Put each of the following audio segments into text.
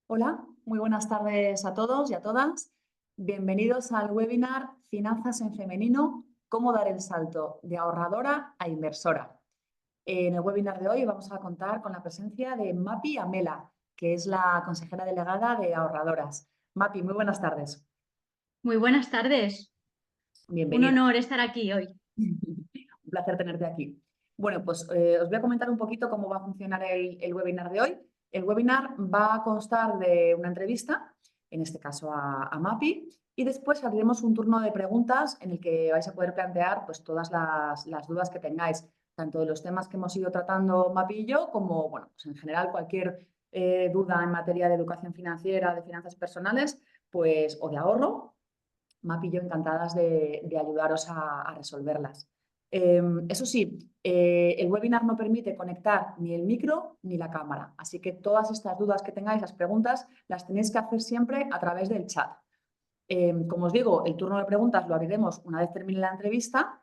Hola, muy buenas tardes a todos y a todas. Bienvenidos al webinar Finanzas en Femenino, cómo dar el salto de ahorradora a inversora. En el webinar de hoy vamos a contar con la presencia de Mapi Amela, que es la consejera delegada de Ahorradoras. Mapi, muy buenas tardes. Muy buenas tardes. Un Bienvenida. honor estar aquí hoy. Un placer tenerte aquí. Bueno, pues os voy a comentar un poquito cómo va a funcionar el webinar de hoy. El webinar va a constar de una entrevista, en este caso a Mapi, y después abriremos un turno de preguntas en el que vais a poder plantear pues, todas las dudas que tengáis, tanto de los temas que hemos ido tratando Mapi y yo, como bueno, pues en general cualquier duda en materia de educación financiera, de finanzas personales, pues, o de ahorro. Mapi y yo encantadas de ayudaros a resolverlas. Eso sí, el webinar no permite conectar ni el micro ni la cámara, así que todas estas dudas que tengáis, las preguntas, las tenéis que hacer siempre a través del chat. Como os digo, el turno de preguntas lo abriremos una vez termine la entrevista,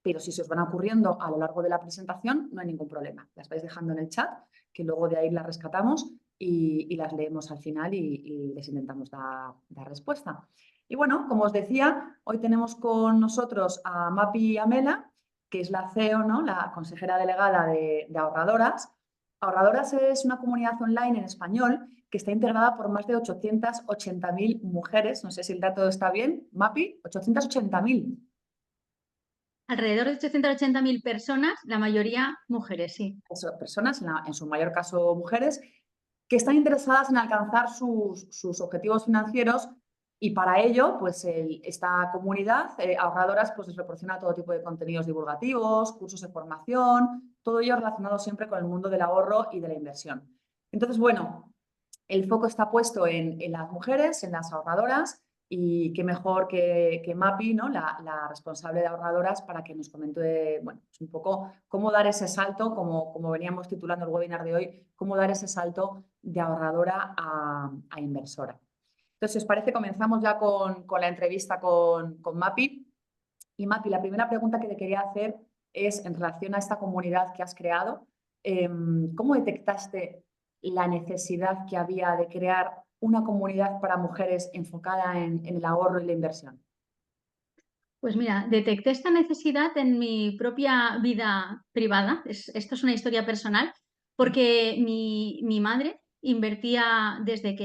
pero si se os van ocurriendo a lo largo de la presentación, no hay ningún problema. Las vais dejando en el chat, que luego de ahí las rescatamos y las leemos al final y les intentamos dar respuesta. Y bueno, como os decía, hoy tenemos con nosotros a Mapi Amela, que es la CEO, ¿no? La consejera delegada de Ahorradoras. Ahorradoras es una comunidad online en español que está integrada por más de 880.000 mujeres. No sé si el dato está bien, Mapi, 880.000. Alrededor de 880.000 personas, la mayoría mujeres, sí. Personas, en su mayor caso mujeres, que están interesadas en alcanzar sus objetivos financieros y para ello, pues esta comunidad, Ahorradoras, pues les proporciona todo tipo de contenidos divulgativos, cursos de formación, todo ello relacionado siempre con el mundo del ahorro y de la inversión. Entonces, bueno, el foco está puesto en las mujeres, en las ahorradoras, y qué mejor que Mapi, ¿no? La responsable de Ahorradoras, para que nos comente bueno, pues un poco cómo dar ese salto, como veníamos titulando el webinar de hoy, cómo dar ese salto de ahorradora a inversora. Entonces, si os parece, comenzamos ya con la entrevista con Mapi. Y Mapi, la primera pregunta que te quería hacer es en relación a esta comunidad que has creado. ¿Cómo detectaste la necesidad que había de crear una comunidad para mujeres enfocada en el ahorro y la inversión? Pues mira, detecté esta necesidad en mi propia vida privada. Esto es una historia personal, porque mi madre invertía desde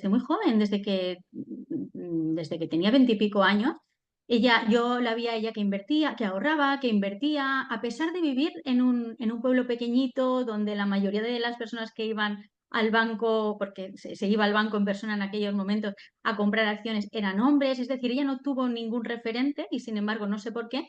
muy joven, desde que tenía 20 y pico años. Yo la vi a ella que invertía, que ahorraba, que invertía, a pesar de vivir en un pueblo pequeñito donde la mayoría de las personas que iban al banco, porque se iba al banco en persona en aquellos momentos a comprar acciones, eran hombres. Es decir, ella no tuvo ningún referente y sin embargo, no sé por qué,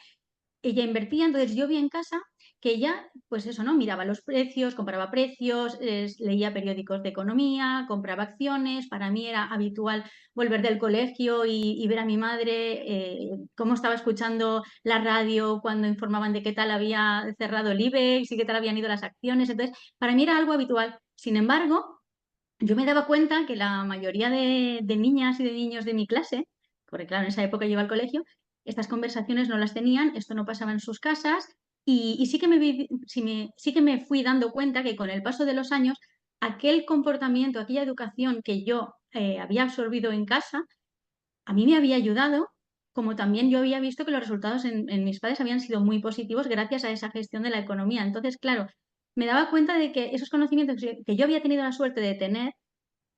ella invertía. Entonces yo vi en casa que ella, pues eso, ¿no? Miraba los precios, compraba precios, leía periódicos de economía, compraba acciones. Para mí era habitual volver del colegio y ver a mi madre cómo estaba escuchando la radio cuando informaban de qué tal había cerrado el IBEX y qué tal habían ido las acciones. Entonces, para mí era algo habitual. Sin embargo, yo me daba cuenta que la mayoría de niñas y de niños de mi clase, porque claro, en esa época yo iba al colegio, estas conversaciones no las tenían, esto no pasaba en sus casas, y sí que me fui dando cuenta que con el paso de los años, aquel comportamiento, aquella educación que yo había absorbido en casa, a mí me había ayudado, como también yo había visto que los resultados en mis padres habían sido muy positivos gracias a esa gestión de la economía. Entonces, claro, me daba cuenta de que esos conocimientos que yo había tenido la suerte de tener,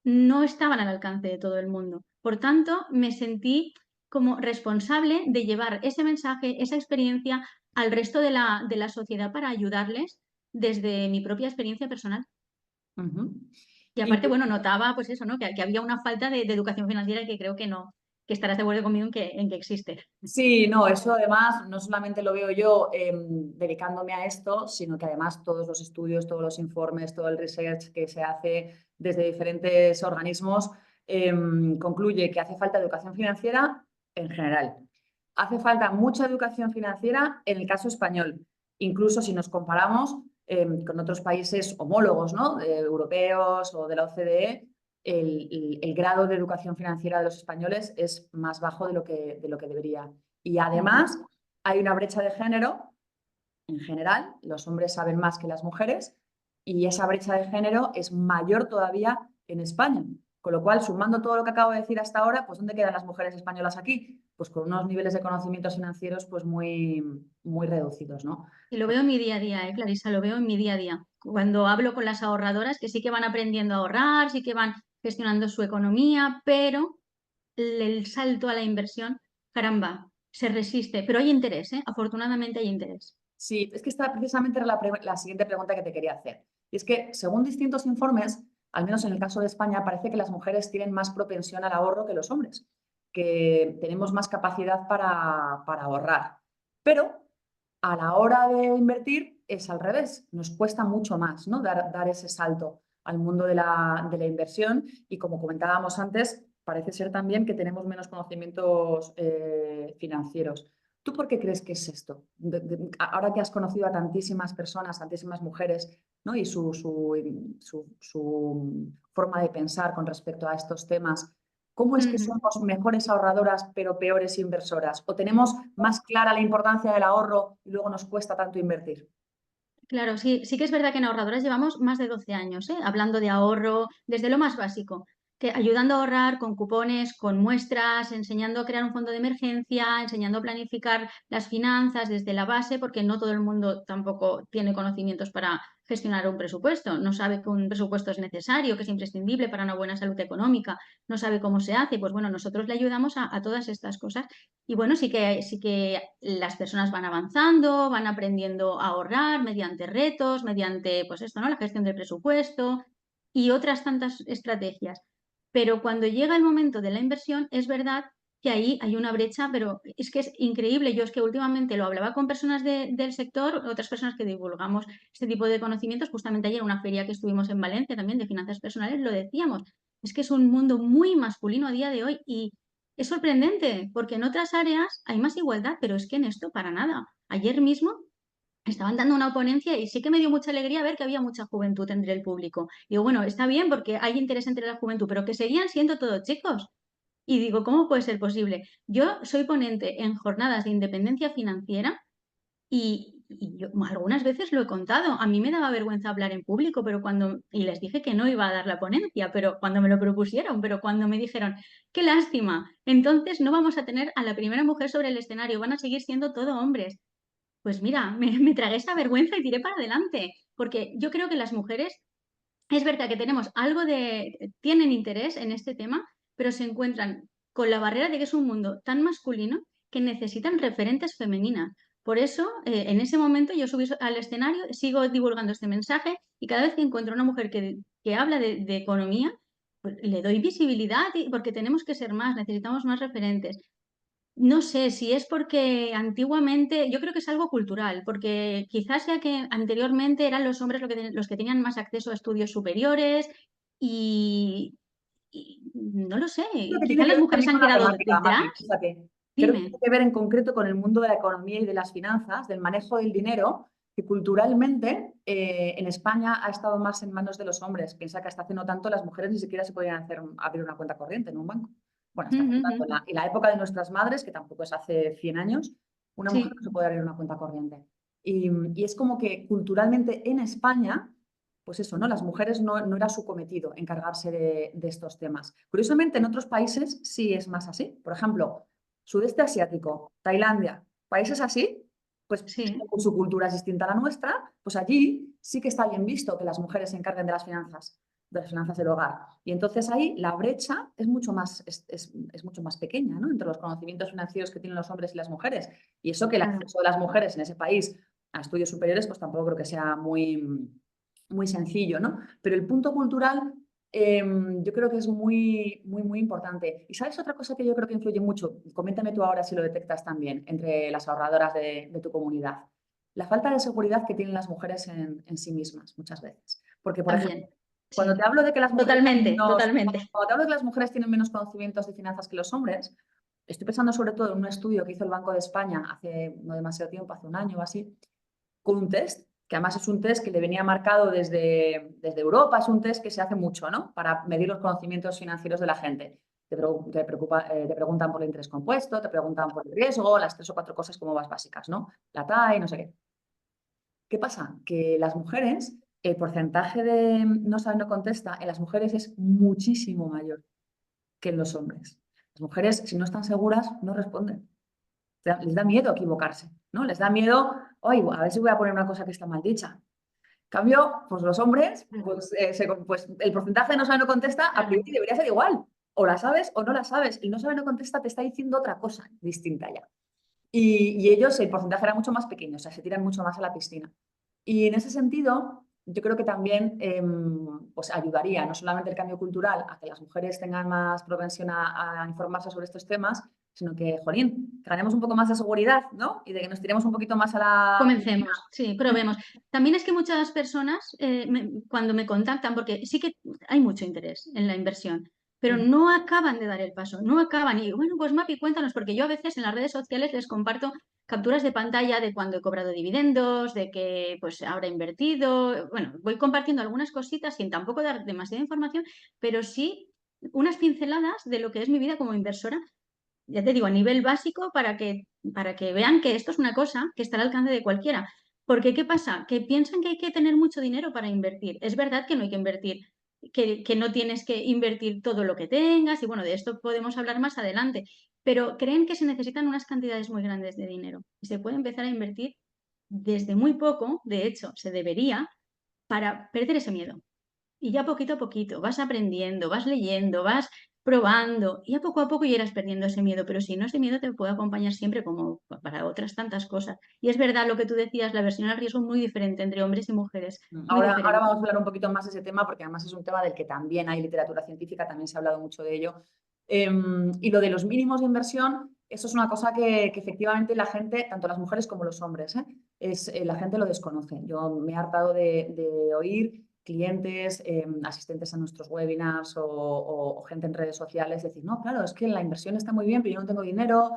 no estaban al alcance de todo el mundo. Por tanto, me sentí como responsable de llevar ese mensaje, esa experiencia al resto de la sociedad para ayudarles desde mi propia experiencia personal. Ujú. Y Y aparte, bueno, notaba pues eso, ¿no? Que había una falta de educación financiera y que creo que no, que estarás de acuerdo conmigo en que existe. sí, no, eso además no solamente lo veo yo dedicándome a esto, sino que además todos los estudios, todos los informes, todo el research que se hace desde diferentes organismos concluye que hace falta educación financiera en general. Hace falta mucha educación financiera en el caso español, incluso si nos comparamos con otros países homólogos, ¿no? Europeos o de la OCDE. El grado de educación financiera de los españoles es más bajo de lo que debería. Y Ujú. además hay una brecha de género en general. Los hombres saben más que las mujeres y esa brecha de género es mayor todavía en España. Con lo cual, sumando todo lo que acabo de decir hasta ahora, pues ¿dónde quedan las mujeres españolas aquí? Pues con unos niveles de conocimientos financieros pues muy, muy reducidos, ¿no? Y lo veo en mi día a día, Clarisa, lo veo en mi día a día. Cuando hablo con las ahorradoras, que sí que van aprendiendo a ahorrar, sí que van gestionando su economía, pero el salto a la inversión, caramba, se resiste. Pero hay interés, ¿eh? Afortunadamente hay interés. Sí, es que esta precisamente era la siguiente pregunta que te quería hacer. Y es que, según distintos informes, al menos en el caso de España, parece que las mujeres tienen más propensión al ahorro que los hombres, que tenemos más capacidad para ahorrar. Pero a la hora de invertir es al revés, nos cuesta mucho más, ¿no? Dar ese salto al mundo de la inversión y como comentábamos antes, parece ser también que tenemos menos conocimientos financieros. ¿Tú por qué crees que es esto? Ahora que has conocido a tantísimas personas, tantísimas mujeres, ¿no? Y su forma de pensar con respecto a estos temas, ¿cómo es que Ujú. somos mejores ahorradoras pero peores inversoras? ¿O tenemos más clara la importancia del ahorro y luego nos cuesta tanto invertir? Claro, sí, sí que es verdad que en ahorradoras llevamos más de 12 años, ¿eh? Hablando de ahorro desde lo más básico, que ayudando a ahorrar con cupones, con muestras, enseñando a crear un fondo de emergencia, enseñando a planificar las finanzas desde la base, porque no todo el mundo tampoco tiene conocimientos para gestionar un presupuesto, no sabe que un presupuesto es necesario, que es imprescindible para una buena salud económica, no sabe cómo se hace, pues bueno, nosotros le ayudamos a todas estas cosas. Y bueno, sí que las personas van avanzando, van aprendiendo a ahorrar mediante retos, mediante, pues esto, ¿no? La gestión del presupuesto y otras tantas estrategias. Pero cuando llega el momento de la inversión, es verdad que ahí hay una brecha, pero es que es increíble. Yo es que últimamente lo hablaba con personas del sector, otras personas que divulgamos este tipo de conocimientos. Justamente ayer en una feria que estuvimos en Valencia también de finanzas personales, lo decíamos. Es que es un mundo muy masculino a día de hoy y es sorprendente, porque en otras áreas hay más igualdad, pero es que en esto para nada. Ayer mismo estaban dando una ponencia y sí que me dio mucha alegría ver que había mucha juventud entre el público. Digo, bueno, está bien porque hay interés entre la juventud, pero que seguían siendo todos chicos. Y digo, ¿cómo puede ser posible? Yo soy ponente en jornadas de independencia financiera y yo algunas veces lo he contado. A mí me daba vergüenza hablar en público, y les dije que no iba a dar la ponencia, pero cuando me lo propusieron, pero cuando me dijeron, qué lástima, entonces no vamos a tener a la primera mujer sobre el escenario, van a seguir siendo todo hombres. Pues mira, me tragué esa vergüenza y tiré para adelante, porque yo creo que las mujeres, es verdad que tenemos tienen interés en este tema, pero se encuentran con la barrera de que es un mundo tan masculino que necesitan referentes femeninas. Por eso, en ese momento yo subí al escenario, sigo divulgando este mensaje y cada vez que encuentro una mujer que habla de economía, pues le doy visibilidad porque tenemos que ser más, necesitamos más referentes. No sé si es porque antiguamente, yo creo que es algo cultural, porque quizás sea que anteriormente eran los hombres los que tenían más acceso a estudios superiores y no lo sé, Creo que tiene quizás que las ver mujeres también han con la quedado temática, detrás. Mapi. Fíjate, creo que tiene Dime. que ver en concreto con el mundo de la economía y de las finanzas, del manejo del dinero, que culturalmente en España ha estado más en manos de los hombres. Piensa que hasta hace no tanto las mujeres ni siquiera se podían abrir una cuenta corriente en un banco. Bueno, hasta hace no tanto. En la época de nuestras madres, que tampoco es hace 100 años, una mujer no Sí, se puede abrir una cuenta corriente. Y es como que culturalmente en España pues eso, ¿no? Las mujeres no era su cometido encargarse de estos temas. Curiosamente, en otros países sí es más así. Por ejemplo, sudeste asiático, Tailandia, países así, pues sí. su cultura es distinta a la nuestra, pues allí sí que está bien visto que las mujeres se encarguen de las finanzas del hogar. Y entonces ahí la brecha es mucho más pequeña, ¿no? Entre los conocimientos financieros que tienen los hombres y las mujeres. Y eso que el Claro. acceso de las mujeres en ese país a estudios superiores, pues tampoco creo que sea muy sencillo, ¿no? Pero el punto cultural yo creo que es muy, muy, muy importante. ¿Y sabes otra cosa que yo creo que influye mucho? Coméntame tú ahora si lo detectas también entre las ahorradoras de tu comunidad. La falta de seguridad que tienen las mujeres en sí mismas muchas veces. Porque, por ejemplo, También. cuando te Sí. hablo de que las mujeres tienen Totalmente, menos, totalmente. cuando te hablo de que las mujeres tienen menos conocimientos de finanzas que los hombres, estoy pensando sobre todo en un estudio que hizo el Banco de España hace no demasiado tiempo, hace un año o así, con un test, que además es un test que le venía marcado desde Europa, es un test que se hace mucho, ¿no? Para medir los conocimientos financieros de la gente. Te preguntan por el interés compuesto, te preguntan por el riesgo, las 3 o 4 cosas como más básicas, ¿no? La TAE, no sé qué. ¿Qué pasa? Que las mujeres el porcentaje de no sabe, no contesta en las mujeres es muchísimo mayor que en los hombres. Las mujeres, si no están seguras, no responden. Les da miedo equivocarse, ¿no? Les da miedo, "Ay, a ver si voy a poner una cosa que está mal dicha". En cambio, pues los hombres, pues el porcentaje de no sabe, no contesta, a priori debería ser igual. O la sabes o no la sabes. El no sabe, no contesta te está diciendo otra cosa distinta ya. Y ellos, el porcentaje era mucho más pequeño, o sea, se tiran mucho más a la piscina. Y en ese sentido, yo creo que también pues ayudaría no solamente el cambio cultural a que las mujeres tengan más propensión a informarse sobre estos temas, sino que, jolín, que ganemos un poco más de seguridad, ¿no? Y de que nos tiremos un poquito más a la... Comencemos, sí, probemos. También es que muchas personas cuando me contactan, porque sí que hay mucho interés en la inversión, pero no acaban de dar el paso, no acaban. Y bueno, pues Mapi, cuéntanos, porque yo a veces en las redes sociales les comparto capturas de pantalla de cuando he cobrado dividendos, de que pues ahora he invertido. Bueno, voy compartiendo algunas cositas sin tampoco dar demasiada información, pero sí unas pinceladas de lo que es mi vida como inversora, ya te digo, a nivel básico para que vean que esto es una cosa que está al alcance de cualquiera. Porque, ¿qué pasa? Que piensan que hay que tener mucho dinero para invertir. Es verdad que no hay que invertir, que no tienes que invertir todo lo que tengas, y bueno, de esto podemos hablar más adelante, pero creen que se necesitan unas cantidades muy grandes de dinero. Y se puede empezar a invertir desde muy poco, de hecho, se debería, para perder ese miedo. Y ya poquito a poquito vas aprendiendo, vas leyendo, vas probando y a poco irás perdiendo ese miedo, pero si no, ese miedo te puede acompañar siempre como para otras tantas cosas. Y es verdad lo que tú decías, la versión al riesgo es muy diferente entre hombres y mujeres, muy Ahora diferente. vamos a hablar un poquito más de ese tema porque además es un tema del que también hay literatura científica, también se ha hablado mucho de ello. Y lo de los mínimos de inversión, eso es una cosa que efectivamente la gente, tanto las mujeres como los hombres, la gente lo desconoce. Yo me he hartado de oír clientes, asistentes a nuestros webinars o gente en redes sociales decir, no, claro, es que la inversión está muy bien, pero yo no tengo dinero,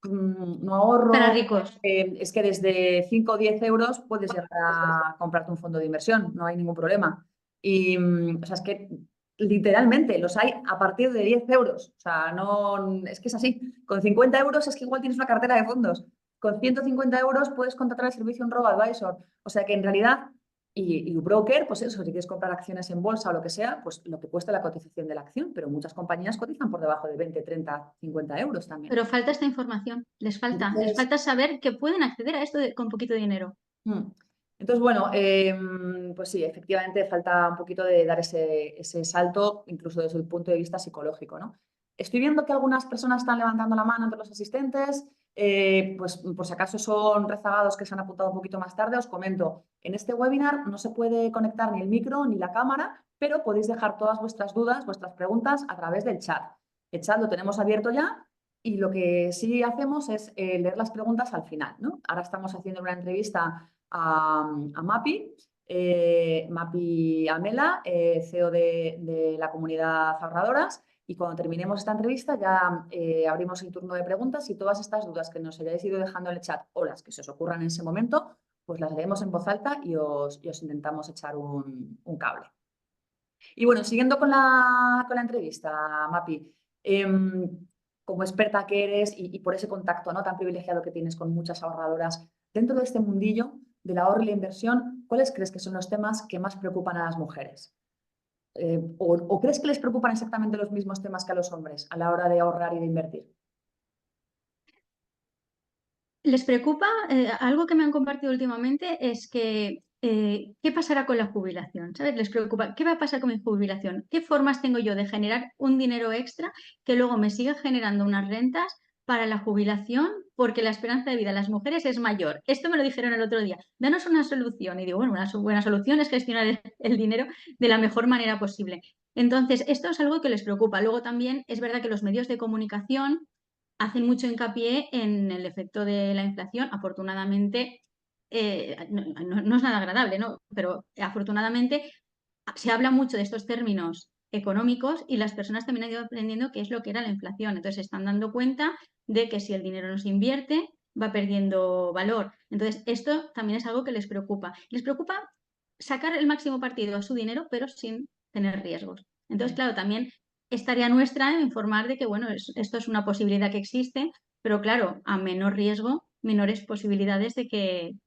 no Para ahorro. ricos. Es que desde 5 o 10 euros puedes llegar a comprarte un fondo de inversión, no hay ningún problema. Y, o sea, es que literalmente los hay a partir de 10 euros. O sea, no, es que es así. Con 50 euros es que igual tienes una cartera de fondos. Con 150 euros puedes contratar el servicio un robo-advisor. O sea que en realidad, y un broker, pues eso, si quieres comprar acciones en bolsa o lo que sea, pues lo que cuesta la cotización de la acción. Pero muchas compañías cotizan por debajo de 20, 30, 50 euros también. Pero falta esta información, les Entonces, falta saber que pueden acceder a esto con poquito dinero. Mm. Entonces, bueno, pues sí, efectivamente falta un poquito de dar ese salto, incluso desde el punto de vista psicológico, ¿no? Estoy viendo que algunas personas están levantando la mano entre los asistentes, pues por si acaso son rezagados que se han apuntado un poquito más tarde, os comento, en este webinar no se puede conectar ni el micro ni la cámara, pero podéis dejar todas vuestras dudas, vuestras preguntas a través del chat. El chat lo tenemos abierto ya y lo que sí hacemos es leer las preguntas al final, ¿no? Ahora estamos haciendo una entrevista a Mapi, Mapi Amela, CEO de la comunidad Ahorradoras. Y cuando terminemos esta entrevista ya abrimos el turno de preguntas y todas estas dudas que nos hayáis ido dejando en el chat o las que se os ocurran en ese momento, pues las leemos en voz alta y os intentamos echar un cable. Y bueno, siguiendo con la entrevista, Mapi, como experta que eres y por ese contacto, ¿no?, tan privilegiado que tienes con muchas ahorradoras, dentro de este mundillo del ahorro y la inversión, ¿cuáles crees que son los temas que más preocupan a las mujeres? ¿O crees que les preocupan exactamente los mismos temas que a los hombres a la hora de ahorrar y de invertir? Les preocupa, algo que me han compartido últimamente es que ¿qué pasará con la jubilación? ¿Sabes? Les preocupa, ¿qué va a pasar con mi jubilación? ¿Qué formas tengo yo de generar un dinero extra que luego me siga generando unas rentas para la jubilación? Porque la esperanza de vida de las mujeres es mayor. Esto me lo dijeron el otro día. Danos una solución. Y digo, bueno, una buena solución es gestionar el dinero de la mejor manera posible. Entonces, esto es algo que les preocupa. Luego también es verdad que los medios de comunicación hacen mucho hincapié en el efecto de la inflación. Afortunadamente, no es nada agradable, ¿no? Pero afortunadamente se habla mucho de estos términos económicos y las personas también han ido aprendiendo qué es lo que era la inflación. Entonces se están dando cuenta de que si el dinero no se invierte, va perdiendo valor. Entonces, esto también es algo que les preocupa. Les preocupa sacar el máximo partido a su dinero, pero sin tener riesgos. Entonces, claro, también es tarea nuestra informar de que, bueno, esto es una posibilidad que existe, pero claro, a menor riesgo, menores posibilidades de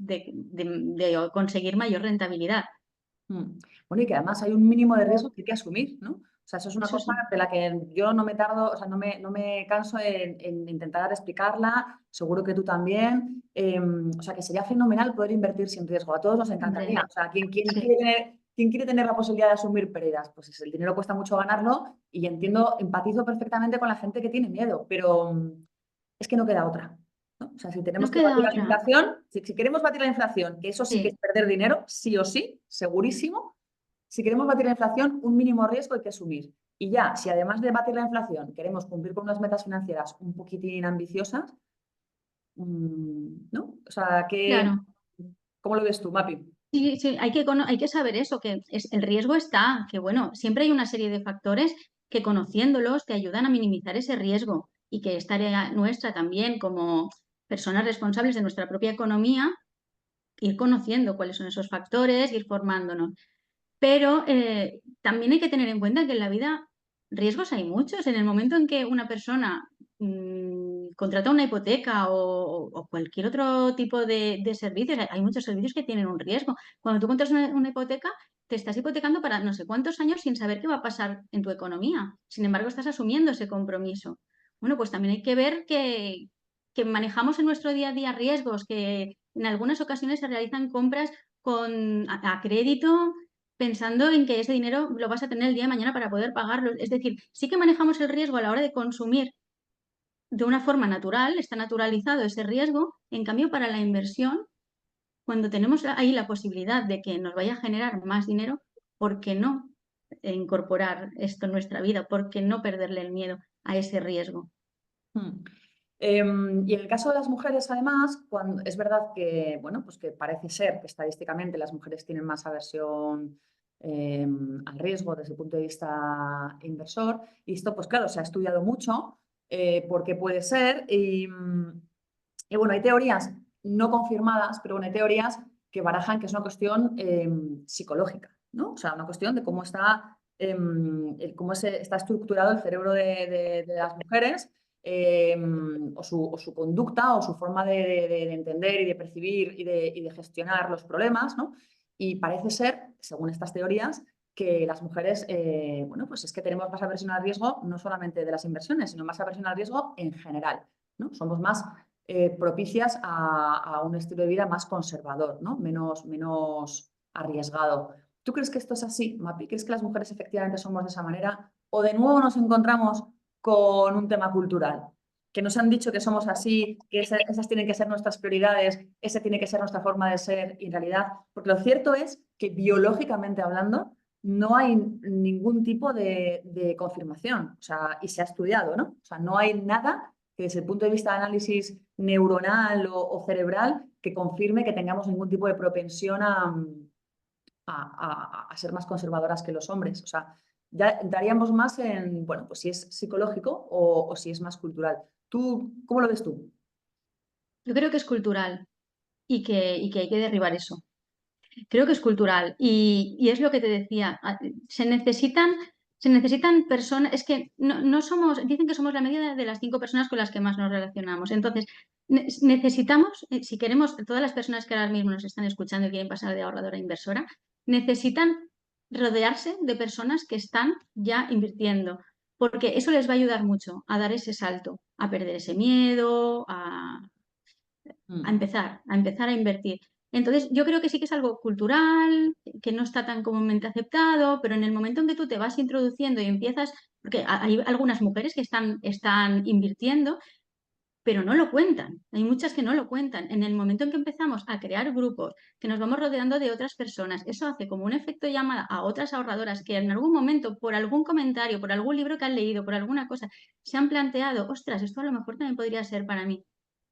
conseguir mayor rentabilidad. Mm. Bueno, y que además hay un mínimo de riesgo que hay que asumir, ¿no? O sea, eso es una Eso cosa sí, de la que yo no me tardo, o sea, no me canso en intentar explicarla, seguro que tú también. O sea, que sería fenomenal poder invertir sin riesgo. A todos nos hombre, encantaría. O sea, sí. quien quiere tener la posibilidad de asumir pérdidas? Pues el dinero cuesta mucho ganarlo y entiendo, empatizo perfectamente con la gente que tiene miedo, pero es que no queda otra, ¿no? O sea, si tenemos No que queda batir la otra. inflación, si queremos batir la inflación, que eso sí que es Sí. perder dinero, sí o sí, segurísimo. Si queremos batir la inflación, un mínimo riesgo hay que asumir. Y ya, si además de batir la inflación queremos cumplir con unas metas financieras un poquitín ambiciosas, ¿no? O sea, Claro. ¿cómo lo ves tú, Mapi? Sí, sí, hay que saber eso, que el riesgo está, que bueno, siempre hay una serie de factores que conociéndolos te ayudan a minimizar ese riesgo y que es tarea nuestra también como personas responsables de nuestra propia economía, ir conociendo cuáles son esos factores, ir formándonos. Pero también hay que tener en cuenta que en la vida riesgos hay muchos. En el momento en que una persona contrata una hipoteca o cualquier otro tipo de servicios, hay muchos servicios que tienen un riesgo. Cuando tú contratas una hipoteca, te estás hipotecando para no sé cuántos años sin saber qué va a pasar en tu economía. Sin embargo, estás asumiendo ese compromiso. Bueno, pues también hay que ver que manejamos en nuestro día a día riesgos, que en algunas ocasiones se realizan compras a crédito pensando en que ese dinero lo vas a tener el día de mañana para poder pagarlo. Es decir, sí que manejamos el riesgo a la hora de consumir de una forma natural, está naturalizado ese riesgo. En cambio, para la inversión, cuando tenemos ahí la posibilidad de que nos vaya a generar más dinero, ¿por qué no incorporar esto en nuestra vida? ¿Por qué no perderle el miedo a ese riesgo? Hmm. Y en el caso de las mujeres, además, cuando, es verdad que, bueno, pues que parece ser que estadísticamente las mujeres tienen más aversión al riesgo desde el punto de vista inversor. Y esto, pues claro, se ha estudiado mucho por qué puede ser. Y bueno, hay teorías no confirmadas, pero bueno, hay teorías que barajan que es una cuestión psicológica, ¿no? O sea, una cuestión de cómo está, está estructurado el cerebro de las mujeres o su conducta o su forma de entender y de percibir y de gestionar los problemas, ¿no? Y parece ser, según estas teorías, que las mujeres, bueno, pues es que tenemos más aversión al riesgo, no solamente de las inversiones, sino más aversión al riesgo en general, ¿no? Somos más propicias a un estilo de vida más conservador, ¿no? Menos arriesgado. ¿Tú crees que esto es así, Mapi? ¿Crees que las mujeres efectivamente somos de esa manera? ¿O de nuevo nos encontramos con un tema cultural? Que nos han dicho que somos así, que esas tienen que ser nuestras prioridades, esa tiene que ser nuestra forma de ser y en realidad, porque lo cierto es que biológicamente hablando no hay ningún tipo de confirmación, o sea, y se ha estudiado, ¿no? O sea, no hay nada que desde el punto de vista de análisis neuronal o cerebral que confirme que tengamos ningún tipo de propensión a ser más conservadoras que los hombres. O sea, ya entraríamos más en, bueno, pues si es psicológico o si es más cultural. ¿Tú, cómo lo ves tú? Yo creo que es cultural y que hay que derribar eso. Creo que es cultural y es lo que te decía, se necesitan personas, es que no somos, dicen que somos la media de las 5 personas con las que más nos relacionamos. Entonces, necesitamos, si queremos, todas las personas que ahora mismo nos están escuchando y quieren pasar de ahorradora a inversora, necesitan rodearse de personas que están ya invirtiendo, porque eso les va a ayudar mucho a dar ese salto, a perder ese miedo, Mm. a empezar a invertir. Entonces, yo creo que sí que es algo cultural, que no está tan comúnmente aceptado, pero en el momento en que tú te vas introduciendo y empiezas, porque hay algunas mujeres que están invirtiendo, pero no lo cuentan. Hay muchas que no lo cuentan. En el momento en que empezamos a crear grupos, que nos vamos rodeando de otras personas, eso hace como un efecto llamada a otras ahorradoras que en algún momento, por algún comentario, por algún libro que han leído, por alguna cosa, se han planteado, ostras, esto a lo mejor también podría ser para mí.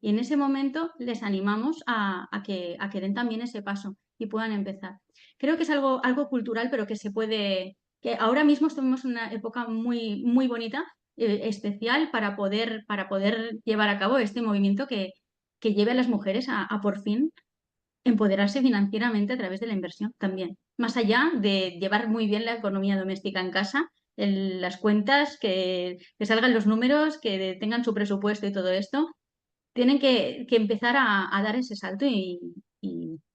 Y en ese momento les animamos a que den también ese paso y puedan empezar. Creo que es algo cultural, pero que se puede, que ahora mismo estamos en una época muy, muy bonita, especial para poder llevar a cabo este movimiento que lleve a las mujeres a por fin empoderarse financieramente a través de la inversión también. Más allá de llevar muy bien la economía doméstica en casa, las cuentas, que salgan los números, que tengan su presupuesto y todo esto, tienen que empezar a dar ese salto y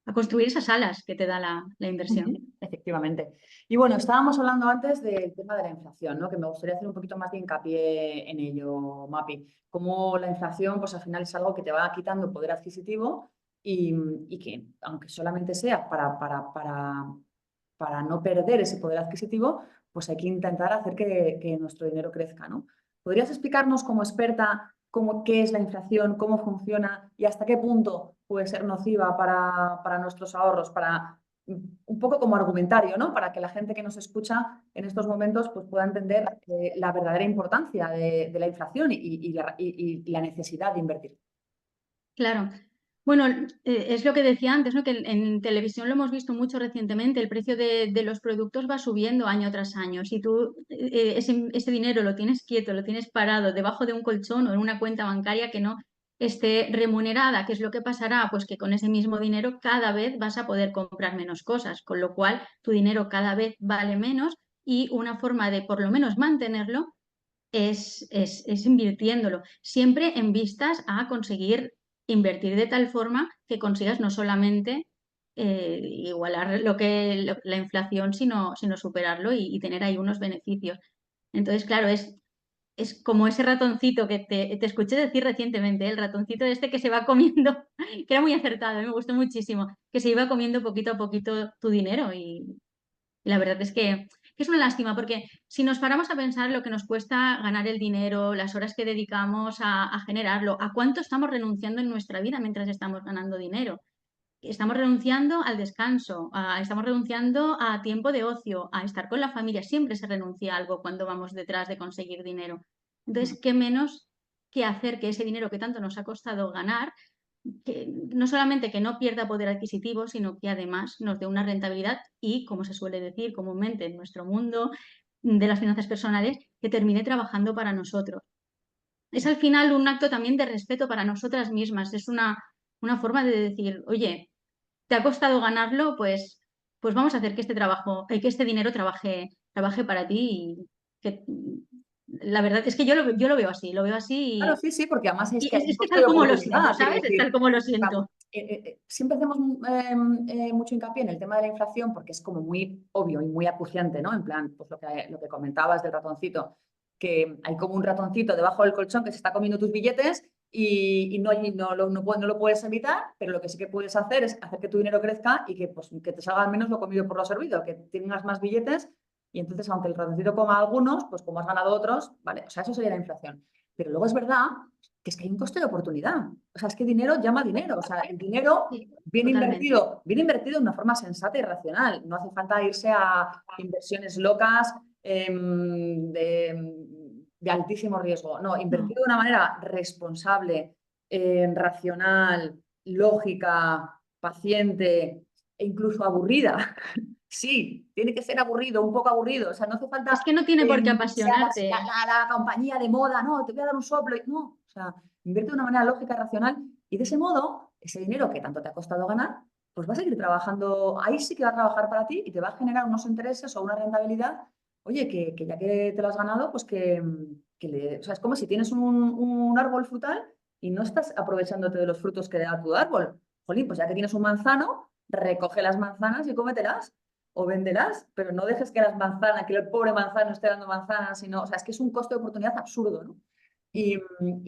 a construir esas alas que te da la inversión. efectivamente. Y bueno, estábamos hablando antes del tema de la inflación, ¿no? Que me gustaría hacer un poquito más de hincapié en ello, Mapi. Cómo la inflación, pues al final es algo que te va quitando poder adquisitivo y que, aunque solamente sea para no perder ese poder adquisitivo, pues hay que intentar hacer que nuestro dinero crezca, ¿no? ¿Podrías explicarnos como experta qué es la inflación, cómo funciona y hasta qué punto puede ser nociva para nuestros ahorros, un poco como argumentario, ¿no? Para que la gente que nos escucha en estos momentos pues, pueda entender la verdadera importancia de la inflación y la necesidad de invertir. Claro. Bueno, es lo que decía antes, ¿no? Que en televisión lo hemos visto mucho recientemente, el precio de los productos va subiendo año tras año. Si tú ese dinero lo tienes quieto, lo tienes parado debajo de un colchón o en una cuenta bancaria que no esté remunerada, ¿qué es lo que pasará? Pues que con ese mismo dinero cada vez vas a poder comprar menos cosas, con lo cual tu dinero cada vez vale menos y una forma de por lo menos mantenerlo es invirtiéndolo, siempre en vistas a conseguir invertir de tal forma que consigas no solamente igualar la inflación, sino superarlo y tener ahí unos beneficios. Entonces, claro, es como ese ratoncito que te escuché decir recientemente, el ratoncito este que se va comiendo, que era muy acertado, me gustó muchísimo, que se iba comiendo poquito a poquito tu dinero y la verdad es que es una lástima porque si nos paramos a pensar lo que nos cuesta ganar el dinero, las horas que dedicamos a generarlo, a cuánto estamos renunciando en nuestra vida mientras estamos ganando dinero. Estamos renunciando al descanso, estamos renunciando a tiempo de ocio, a estar con la familia. Siempre se renuncia a algo cuando vamos detrás de conseguir dinero. Entonces, ¿qué menos que hacer que ese dinero que tanto nos ha costado ganar que no solamente que no pierda poder adquisitivo, sino que además nos dé una rentabilidad y, como se suele decir comúnmente en nuestro mundo de las finanzas personales, que termine trabajando para nosotros? Es al final un acto también de respeto para nosotras mismas, es una forma de decir, oye, te ha costado ganarlo, pues vamos a hacer que este trabajo, que este dinero trabaje para ti y que la verdad es que yo lo veo así, lo veo así Claro, sí, sí, porque además es y que hay un es que coste tal de como lo siento, oportunidad, quiero ¿sabes? Es tal decir. como lo siento. Siempre hacemos mucho hincapié en el tema de la inflación porque es como muy obvio y muy acuciante, ¿no? En plan, pues lo que comentabas del ratoncito, que hay como un ratoncito debajo del colchón que se está comiendo tus billetes no lo puedes evitar, pero lo que sí que puedes hacer es hacer que tu dinero crezca y que te salga al menos lo comido por lo servido, que tengas más billetes y entonces, aunque el ratoncito coma algunos, pues como has ganado otros, ¿vale? O sea, eso sería la inflación. Pero luego es verdad que es que hay un coste de oportunidad. O sea, es que dinero llama dinero. O sea, el dinero Sí, totalmente. bien invertido de una forma sensata y racional. No hace falta irse a inversiones locas de altísimo riesgo. No, No. invertido de una manera responsable, racional, lógica, paciente e incluso aburrida. Sí, tiene que ser aburrido, un poco aburrido. O sea, no hace Es falta que no tiene por qué que sea apasionarte. la compañía de moda, no, te voy a dar un soplo. No, o sea, invierte de una manera lógica y racional y de ese modo, ese dinero que tanto te ha costado ganar, pues va a seguir trabajando, ahí sí que va a trabajar para ti y te va a generar unos intereses o una rentabilidad, oye, que ya que te lo has ganado, pues o sea, es como si tienes un árbol frutal y no estás aprovechándote de los frutos que da tu árbol. Jolín, pues ya que tienes un manzano, recoge las manzanas y cómetelas o véndelas, pero no dejes que las manzanas, que el pobre manzano esté dando manzanas, sino, o sea, es que es un coste de oportunidad absurdo, ¿no? Y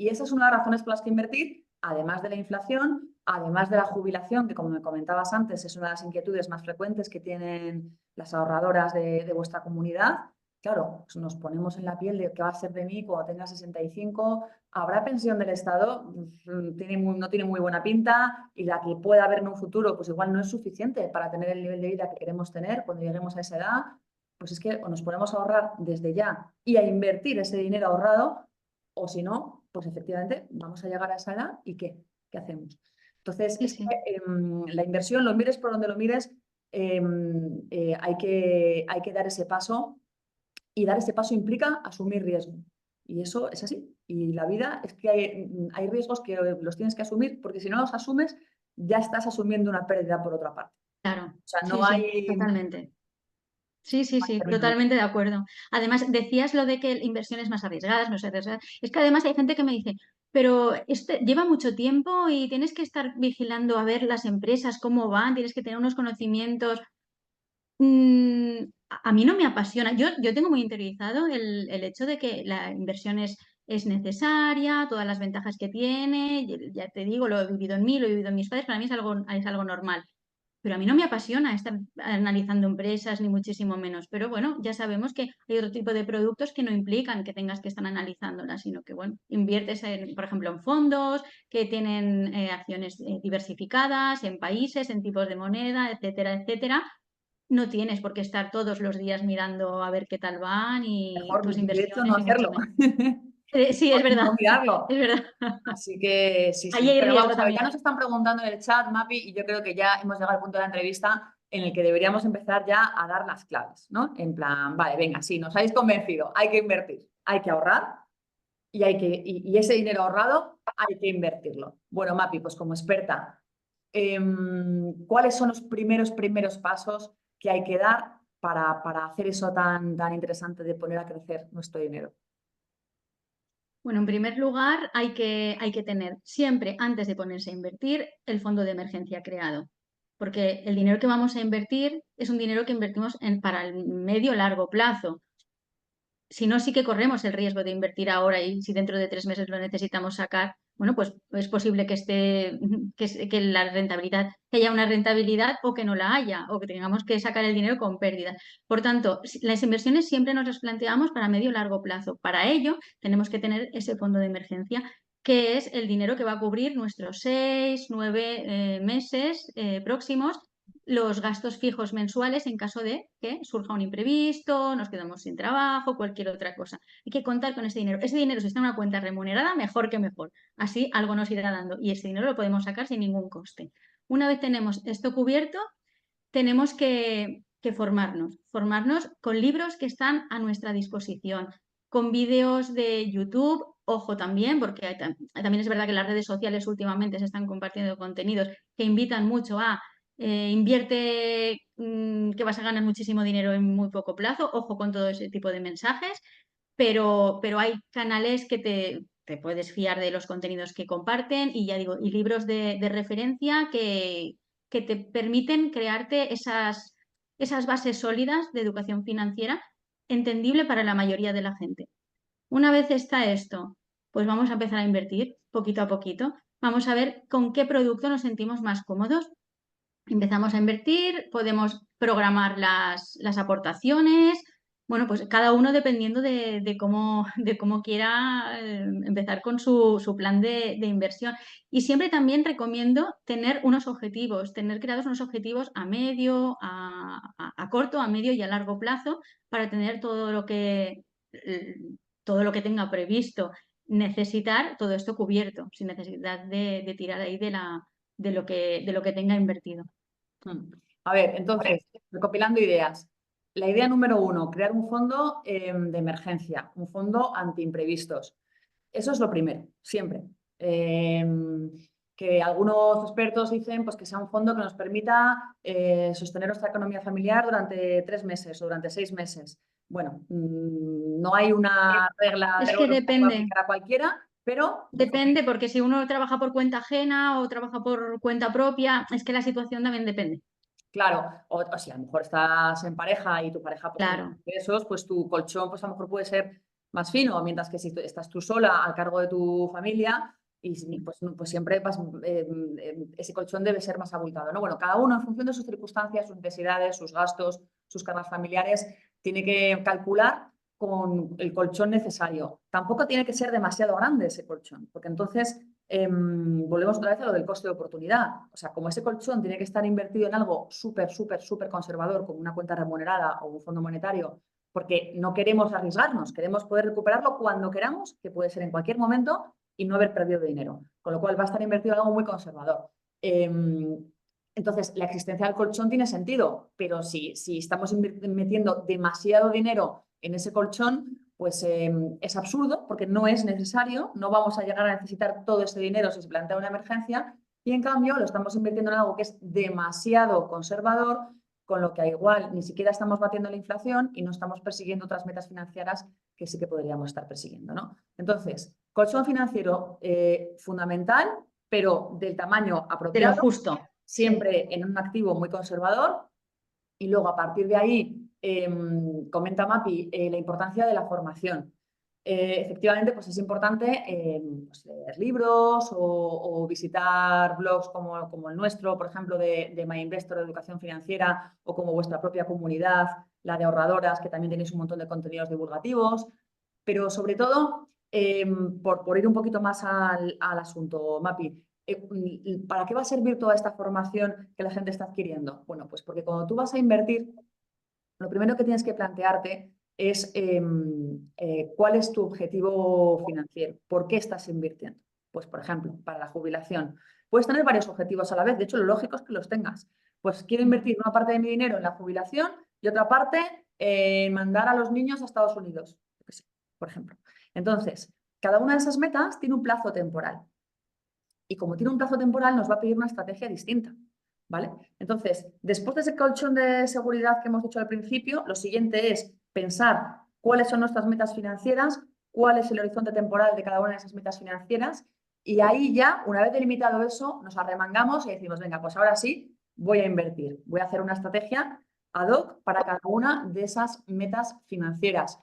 esa es una de las razones por las que invertir, además de la inflación, además de la jubilación, que como me comentabas antes, es una de las inquietudes más frecuentes que tienen las ahorradoras de vuestra comunidad. Claro, pues nos ponemos en la piel de qué va a ser de mí cuando tenga 65. ¿Habrá pensión del Estado? No tiene muy buena pinta y la que pueda haber en un futuro, pues igual no es suficiente para tener el nivel de vida que queremos tener cuando lleguemos a esa edad. Pues es que o nos ponemos a ahorrar desde ya y a invertir ese dinero ahorrado, o si no, pues efectivamente vamos a llegar a esa edad y ¿qué hacemos? Entonces, Sí, es que sí. la inversión, lo mires por donde lo mires, hay que dar ese paso y dar ese paso implica asumir riesgo. Y eso es así. Y la vida es que hay riesgos que los tienes que asumir porque si no los asumes, ya estás asumiendo una pérdida por otra parte. Claro. O sea, Sí, no sí, hay totalmente. Sí, sí, sí, término medio. totalmente de acuerdo. Además, decías lo de que inversiones más arriesgadas, no sé, arriesgadas. Es que además hay gente que me dice, pero este lleva mucho tiempo y tienes que estar vigilando a ver las empresas cómo van, tienes que tener unos conocimientos. A mí no me apasiona. Yo tengo muy interiorizado el hecho de que la inversión es necesaria, todas las ventajas que tiene. Ya te digo, lo he vivido en mí, lo he vivido en mis padres, para mí es algo normal. Pero a mí no me apasiona estar analizando empresas, ni muchísimo menos. Pero bueno, ya sabemos que hay otro tipo de productos que no implican que tengas que estar analizándolas, sino que, bueno, inviertes, por ejemplo, en fondos que tienen acciones diversificadas, en países, en tipos de moneda, etcétera, etcétera. No tienes por qué estar todos los días mirando a ver qué tal van y Mejor, tus de hecho, no inversiones, y mucho hacerlo. menos. Sí, es Mejor verdad, no mirarlo. es verdad. Así que sí, Ahí sí. hay Pero riesgo vamos a ver, ya también. nos están preguntando en el chat, Mapi, y yo creo que ya hemos llegado al punto de la entrevista en el que deberíamos empezar ya a dar las claves, ¿no? En plan, vale, venga, sí, nos habéis convencido, hay que invertir, hay que ahorrar y ese dinero ahorrado hay que invertirlo. Bueno, Mapi, pues como experta, ¿cuáles son los primeros pasos que hay que dar para hacer eso tan interesante de poner a crecer nuestro dinero? Bueno, en primer lugar, hay que tener siempre, antes de ponerse a invertir, el fondo de emergencia creado. Porque el dinero que vamos a invertir es un dinero que invertimos para el medio largo plazo. Si no, sí que corremos el riesgo de invertir ahora y si dentro de 3 meses lo necesitamos sacar, bueno, pues es posible que esté, que la rentabilidad, que haya una rentabilidad o que no la haya, o que tengamos que sacar el dinero con pérdida. Por tanto, las inversiones siempre nos las planteamos para medio y largo plazo. Para ello, tenemos que tener ese fondo de emergencia, que es el dinero que va a cubrir nuestros 6, 9 meses próximos, los gastos fijos mensuales en caso de que surja un imprevisto, nos quedamos sin trabajo, cualquier otra cosa. Hay que contar con ese dinero. Ese dinero, si está en una cuenta remunerada, mejor que mejor. Así algo nos irá dando y ese dinero lo podemos sacar sin ningún coste. Una vez tenemos esto cubierto, tenemos que formarnos con libros que están a nuestra disposición, con vídeos de YouTube. Ojo también, porque también es verdad que las redes sociales últimamente se están compartiendo contenidos que invitan mucho a invierte, que vas a ganar muchísimo dinero en muy poco plazo. Ojo con todo ese tipo de mensajes, pero hay canales que te puedes fiar de los contenidos que comparten y ya digo, y libros de referencia que te permiten crearte esas bases sólidas de educación financiera entendible para la mayoría de la gente. Una vez está esto, pues vamos a empezar a invertir poquito a poquito. Vamos a ver con qué producto nos sentimos más cómodos. Empezamos a invertir, podemos programar las aportaciones. Bueno, pues cada uno dependiendo de cómo quiera empezar con su plan de inversión. Y siempre también recomiendo tener unos objetivos, tener creados unos objetivos a medio, a corto, a medio y a largo plazo para tener todo lo que tenga previsto necesitar, todo esto cubierto, sin necesidad de tirar ahí de lo que tenga invertido. A ver, entonces, recopilando ideas. La idea número uno, crear un fondo de emergencia, un fondo ante imprevistos. Eso es lo primero, siempre. Que algunos expertos dicen pues, que sea un fondo que nos permita sostener nuestra economía familiar durante 3 meses o durante 6 meses. Bueno, no hay una regla Es de que oro que se pueda depende, aplicar a cualquiera, pero depende porque si uno trabaja por cuenta ajena o trabaja por cuenta propia, es que la situación también depende. claro, o si a lo mejor estás en pareja y tu pareja pues tiene Claro, ingresos, pues tu colchón pues a lo mejor puede ser más fino, mientras que si estás tú sola al cargo de tu familia y pues, pues siempre ese colchón debe ser más abultado, ¿no? Bueno, cada uno en función de sus circunstancias, sus necesidades, sus gastos, sus cargas familiares, tiene que calcular con el colchón necesario. Tampoco tiene que ser demasiado grande ese colchón, porque entonces volvemos otra vez a lo del coste de oportunidad. O sea, como ese colchón tiene que estar invertido en algo súper conservador, como una cuenta remunerada o un fondo monetario, porque no queremos arriesgarnos, queremos poder recuperarlo cuando queramos, que puede ser en cualquier momento, y no haber perdido dinero. Con lo cual va a estar invertido en algo muy conservador. Entonces, la existencia del colchón tiene sentido, pero si estamos metiendo demasiado dinero en ese colchón, pues es absurdo porque no es necesario, no vamos a llegar a necesitar todo ese dinero si se plantea una emergencia y en cambio lo estamos invirtiendo en algo que es demasiado conservador, con lo que igual ni siquiera estamos batiendo la inflación y no estamos persiguiendo otras metas financieras que sí que podríamos estar persiguiendo, ¿no? Entonces, colchón financiero fundamental, pero del tamaño de lo apropiado, justo. siempre en un activo muy conservador Y luego, a partir de ahí, comenta Mapi la importancia de la formación. Efectivamente, pues es importante pues leer libros o visitar blogs como el nuestro, por ejemplo, de My Investor de educación financiera, o como vuestra propia comunidad, la de ahorradoras, que también tenéis un montón de contenidos divulgativos. Pero sobre todo, por ir un poquito más al asunto, Mapi, ¿para qué va a servir toda esta formación que la gente está adquiriendo? Bueno, pues porque cuando tú vas a invertir, lo primero que tienes que plantearte es cuál es tu objetivo financiero, por qué estás invirtiendo. Pues, por ejemplo, para la jubilación. Puedes tener varios objetivos a la vez, de hecho, lo lógico es que los tengas. Pues quiero invertir una parte de mi dinero en la jubilación y otra parte en mandar a los niños a Estados Unidos, por ejemplo. Entonces, cada una de esas metas tiene un plazo temporal. Y como tiene un plazo temporal, nos va a pedir una estrategia distinta, ¿vale? Entonces, después de ese colchón de seguridad que hemos dicho al principio, lo siguiente es pensar cuáles son nuestras metas financieras, cuál es el horizonte temporal de cada una de esas metas financieras, y ahí ya, una vez delimitado eso, nos arremangamos y decimos, venga, pues ahora sí, voy a invertir, voy a hacer una estrategia ad hoc para cada una de esas metas financieras.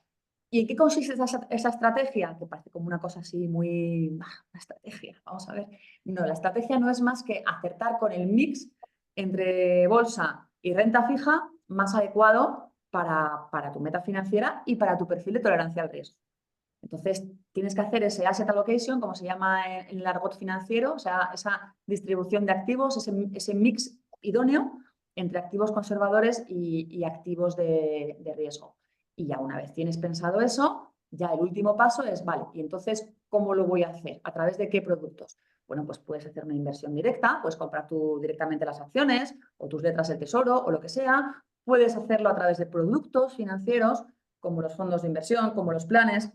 ¿Y en qué consiste esa estrategia? Que parece como una cosa así muy... Una estrategia, vamos a ver. No, la estrategia no es más que acertar con el mix entre bolsa y renta fija más adecuado para tu meta financiera y para tu perfil de tolerancia al riesgo. Entonces, tienes que hacer ese asset allocation, como se llama en el argot financiero, o sea, esa distribución de activos, ese mix idóneo entre activos conservadores y activos de riesgo. Y ya una vez tienes pensado eso, ya el último paso es, vale, y entonces, ¿cómo lo voy a hacer? ¿A través de qué productos? Bueno, pues puedes hacer una inversión directa, puedes comprar tú directamente las acciones o tus letras del tesoro o lo que sea. Puedes hacerlo a través de productos financieros, como los fondos de inversión, como los planes,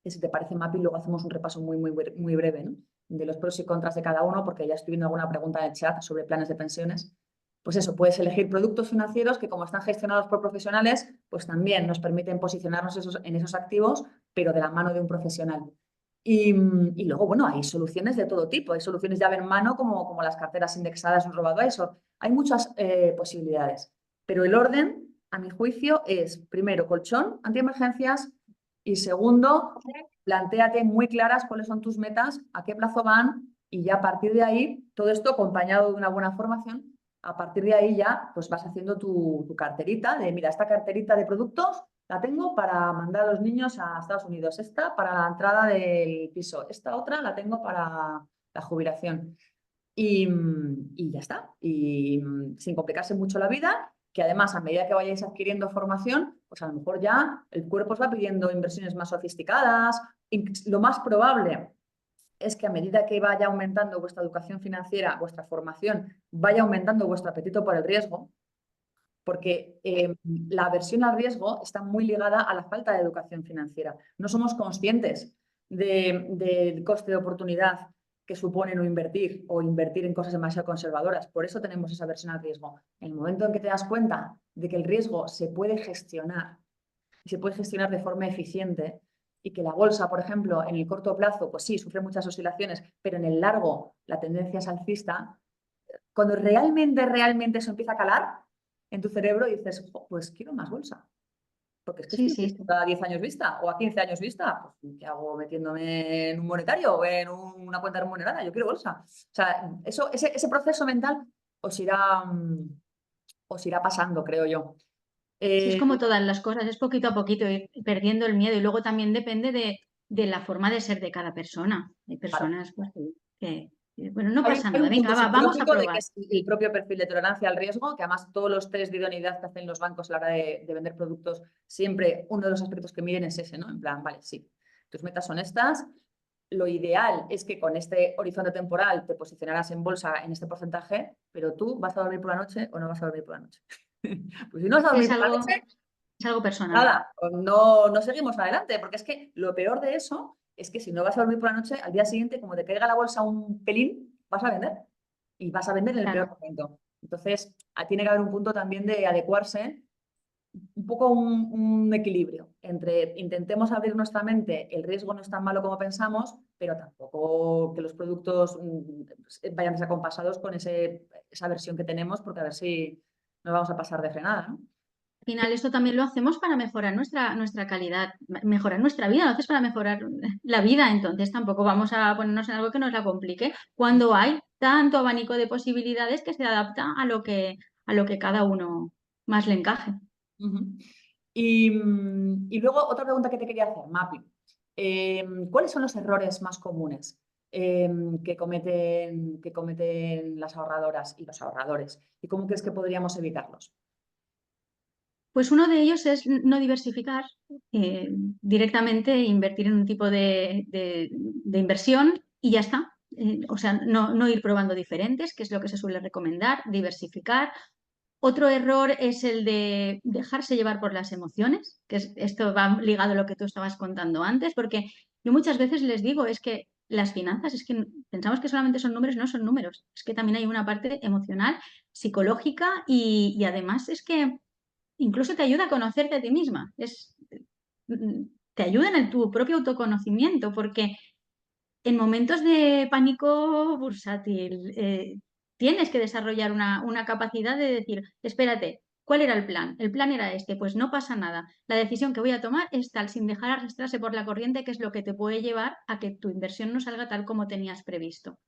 que si te parece, Mapi, luego hacemos un repaso muy breve, ¿no? De los pros y contras de cada uno, porque ya estoy viendo alguna pregunta en el chat sobre planes de pensiones. Pues eso, puedes elegir productos financieros que, como están gestionados por profesionales, pues también nos permiten posicionarnos en esos activos, pero de la mano de un profesional. Y luego, bueno, hay soluciones de todo tipo. Hay soluciones llave en mano, como las carteras indexadas, un RoboAdvisor. Hay muchas posibilidades. Pero el orden, a mi juicio, es primero colchón, antiemergencias, y segundo, plantéate muy claras cuáles son tus metas, a qué plazo van, y ya a partir de ahí, todo esto acompañado de una buena formación, a partir de ahí ya pues vas haciendo tu carterita de, mira, esta carterita de productos la tengo para mandar a los niños a Estados Unidos, esta para la entrada del piso, esta otra la tengo para la jubilación. Y ya está. Y sin complicarse mucho la vida, que además a medida que vayáis adquiriendo formación, pues a lo mejor ya el cuerpo os va pidiendo inversiones más sofisticadas. Y lo más probable es que a medida que vaya aumentando vuestra educación financiera, vuestra formación, vaya aumentando vuestro apetito por el riesgo, porque la aversión al riesgo está muy ligada a la falta de educación financiera. No somos conscientes del coste de oportunidad que supone no invertir o invertir en cosas demasiado conservadoras. Por eso tenemos esa aversión al riesgo. En el momento en que te das cuenta de que el riesgo se puede gestionar y se puede gestionar de forma eficiente, y que la bolsa, por ejemplo, en el corto plazo, pues sí, sufre muchas oscilaciones, pero en el largo la tendencia es alcista, cuando realmente eso empieza a calar en tu cerebro, dices, pues quiero más bolsa. Porque es que Sí, estoy sí, a 10 años vista o a 15 años vista. Pues, ¿qué hago metiéndome en un monetario o en una cuenta remunerada? Yo quiero bolsa. O sea, ese proceso mental os irá pasando, creo yo. sí, es Eh, como todas las cosas, es poquito a poquito ir perdiendo el miedo y luego también depende de la forma de ser de cada persona. Hay claro. personas pues, bueno, no Hay, pasa hay nada, un punto venga, vamos a psicológico de que probar. es el propio perfil de tolerancia al riesgo, que además todos los test de idoneidad que hacen los bancos a la hora de vender productos, siempre uno de los aspectos que miden es ese, ¿no? En plan, vale, sí, tus metas son estas. Lo ideal es que con este horizonte temporal te posicionaras en bolsa en este porcentaje, pero tú vas a dormir por la noche o no vas a dormir por la noche. Pues si no vas a dormir Es por la algo, noche, es algo personal. nada, no seguimos adelante, porque es que lo peor de eso es que si no vas a dormir por la noche, al día siguiente, como te caiga la bolsa un pelín, vas a vender y vas a vender en el peor Claro. momento. Entonces, tiene que haber un punto también de adecuarse, un poco un equilibrio entre intentemos abrir nuestra mente, el riesgo no es tan malo como pensamos, pero tampoco que los productos vayan desacompasados con esa versión que tenemos, porque a ver si nos vamos a pasar de frenada, ¿no? Al final esto también lo hacemos para mejorar nuestra calidad, mejorar nuestra vida, lo haces para mejorar la vida, entonces tampoco vamos a ponernos en algo que nos la complique cuando hay tanto abanico de posibilidades que se adapta a lo que cada uno más le encaje. Ujú. Y luego otra pregunta que te quería hacer, Mapi. ¿Cuáles son los errores más comunes que cometen las ahorradoras y los ahorradores? ¿Y cómo crees que podríamos evitarlos? Pues uno de ellos es no diversificar, directamente invertir en un tipo de inversión y ya está. O sea, no ir probando diferentes, que es lo que se suele recomendar, diversificar. Otro error es el de dejarse llevar por las emociones, esto va ligado a lo que tú estabas contando antes, porque yo muchas veces les digo, es que las finanzas, es que pensamos que solamente son números, no son números, es que también hay una parte emocional, psicológica y además es que incluso te ayuda a conocerte a ti misma. Te ayuda en tu propio autoconocimiento, porque en momentos de pánico bursátil tienes que desarrollar una capacidad de decir, espérate, ¿cuál era el plan? El plan era este, pues no pasa nada. La decisión que voy a tomar es tal, sin dejar arrastrarse por la corriente, que es lo que te puede llevar a que tu inversión no salga tal como tenías previsto.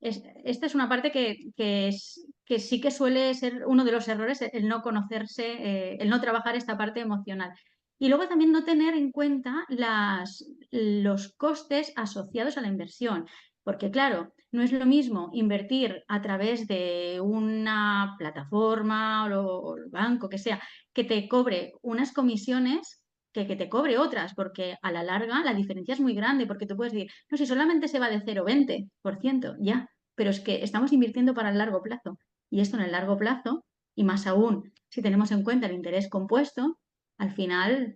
Esta es una parte que sí que suele ser uno de los errores, el no conocerse, el no trabajar esta parte emocional. Y luego también no tener en cuenta los costes asociados a la inversión. Porque claro, no es lo mismo invertir a través de una plataforma o el banco que sea, que te cobre unas comisiones que te cobre otras, porque a la larga la diferencia es muy grande, porque tú puedes decir, no, si solamente se va de 0,20%, ya, pero es que estamos invirtiendo para el largo plazo. Y esto en el largo plazo, y más aún si tenemos en cuenta el interés compuesto, al final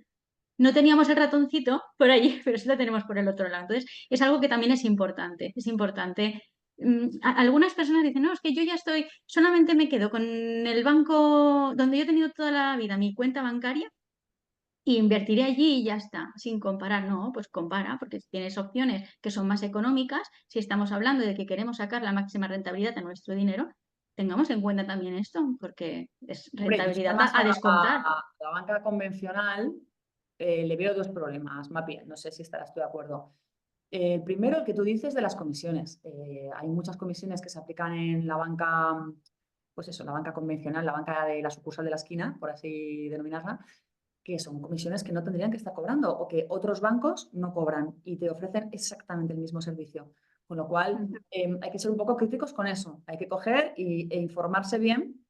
no teníamos el ratoncito por allí, pero sí lo tenemos por el otro lado. Entonces, es algo que también es importante. Es importante. Algunas personas dicen, no, es que yo ya estoy, solamente me quedo con el banco donde yo he tenido toda la vida mi cuenta bancaria y invertiré allí y ya está, sin comparar. No, pues compara, porque si tienes opciones que son más económicas, si estamos hablando de que queremos sacar la máxima rentabilidad a nuestro dinero, tengamos en cuenta también esto, porque es Hombre, yo es que rentabilidad además a descontar. a la banca convencional le veo dos problemas, Mapi. No sé si estarás tú de acuerdo. Primero, el que tú dices de las comisiones. Hay muchas comisiones que se aplican en la banca, pues eso, la banca convencional, la banca de la sucursal de la esquina, por así denominarla, que son comisiones que no tendrían que estar cobrando o que otros bancos no cobran y te ofrecen exactamente el mismo servicio. Con lo cual, hay que ser un poco críticos con eso. Hay que coger e informarse bien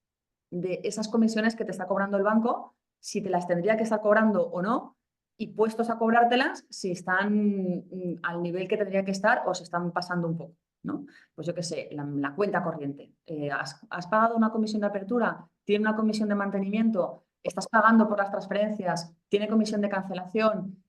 de esas comisiones que te está cobrando el banco, si te las tendría que estar cobrando o no, y puestos a cobrártelas si están al nivel que tendría que estar o se están pasando un poco, ¿no? Pues yo qué sé, la cuenta corriente. ¿Has pagado una comisión de apertura? ¿Tiene una comisión de mantenimiento? ¿Estás pagando por las transferencias? ¿Tiene comisión de cancelación?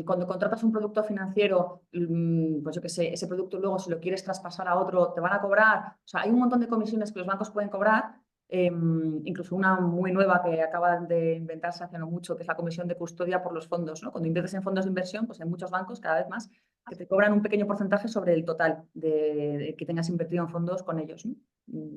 Cuando contratas un producto financiero, pues yo qué sé, ese producto luego si lo quieres traspasar a otro, te van a cobrar. O sea, hay un montón de comisiones que los bancos pueden cobrar, incluso una muy nueva que acaban de inventarse hace no mucho, que es la comisión de custodia por los fondos, ¿no? Cuando inviertes en fondos de inversión, pues hay muchos bancos, cada vez más, que te cobran un pequeño porcentaje sobre el total de que tengas invertido en fondos con ellos, ¿no?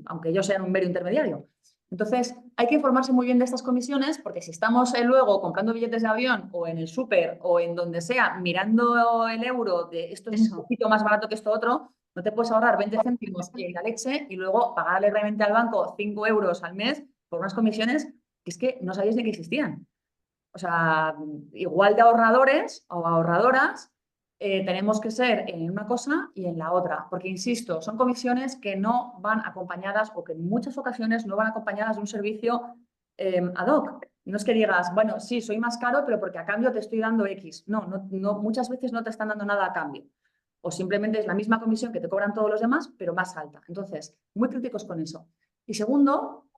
Aunque ellos sean un mero intermediario. Entonces, hay que informarse muy bien de estas comisiones, porque si estamos luego comprando billetes de avión o en el súper o en donde sea, mirando el euro de esto es un Eso. poquito más barato que esto otro, no te puedes ahorrar 20 céntimos en la leche y luego pagarle realmente al banco 5 euros al mes por unas comisiones que es que no sabías ni que existían. O sea, igual de ahorradores o ahorradoras, tenemos que ser en una cosa y en la otra, porque insisto, son comisiones que no van acompañadas o que en muchas ocasiones no van acompañadas de un servicio ad hoc. No es que digas, bueno, sí, soy más caro, pero porque a cambio te estoy dando X. No, muchas veces no te están dando nada a cambio. O simplemente es la misma comisión que te cobran todos los demás, pero más alta. Entonces, muy críticos con eso. Y segundo,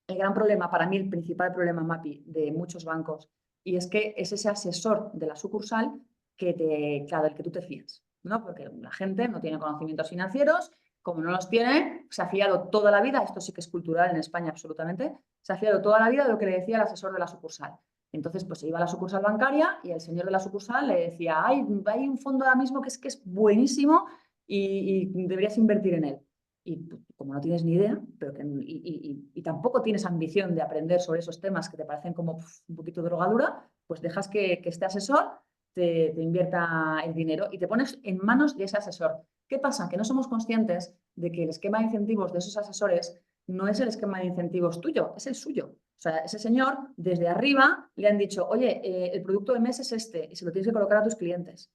el gran problema, para mí el principal problema, Mapi, de muchos bancos, y es que es ese asesor de la sucursal claro, del que tú te fías, ¿no? Porque la gente no tiene conocimientos financieros, como no los tiene, se ha fiado toda la vida, esto sí que es cultural en España absolutamente, se ha fiado toda la vida de lo que le decía el asesor de la sucursal. Entonces, pues se iba a la sucursal bancaria y el señor de la sucursal le decía, hay un fondo ahora mismo que es buenísimo y deberías invertir en él. y como no tienes ni idea, pero y tampoco tienes ambición de aprender sobre esos temas que te parecen como un poquito drogadura, pues dejas que este asesor te invierta el dinero y te pones en manos de ese asesor. ¿Qué pasa? Que no somos conscientes de que el esquema de incentivos de esos asesores no es el esquema de incentivos tuyo, es el suyo. O sea, ese señor, desde arriba, le han dicho, oye, el producto del mes es este y se lo tienes que colocar a tus clientes.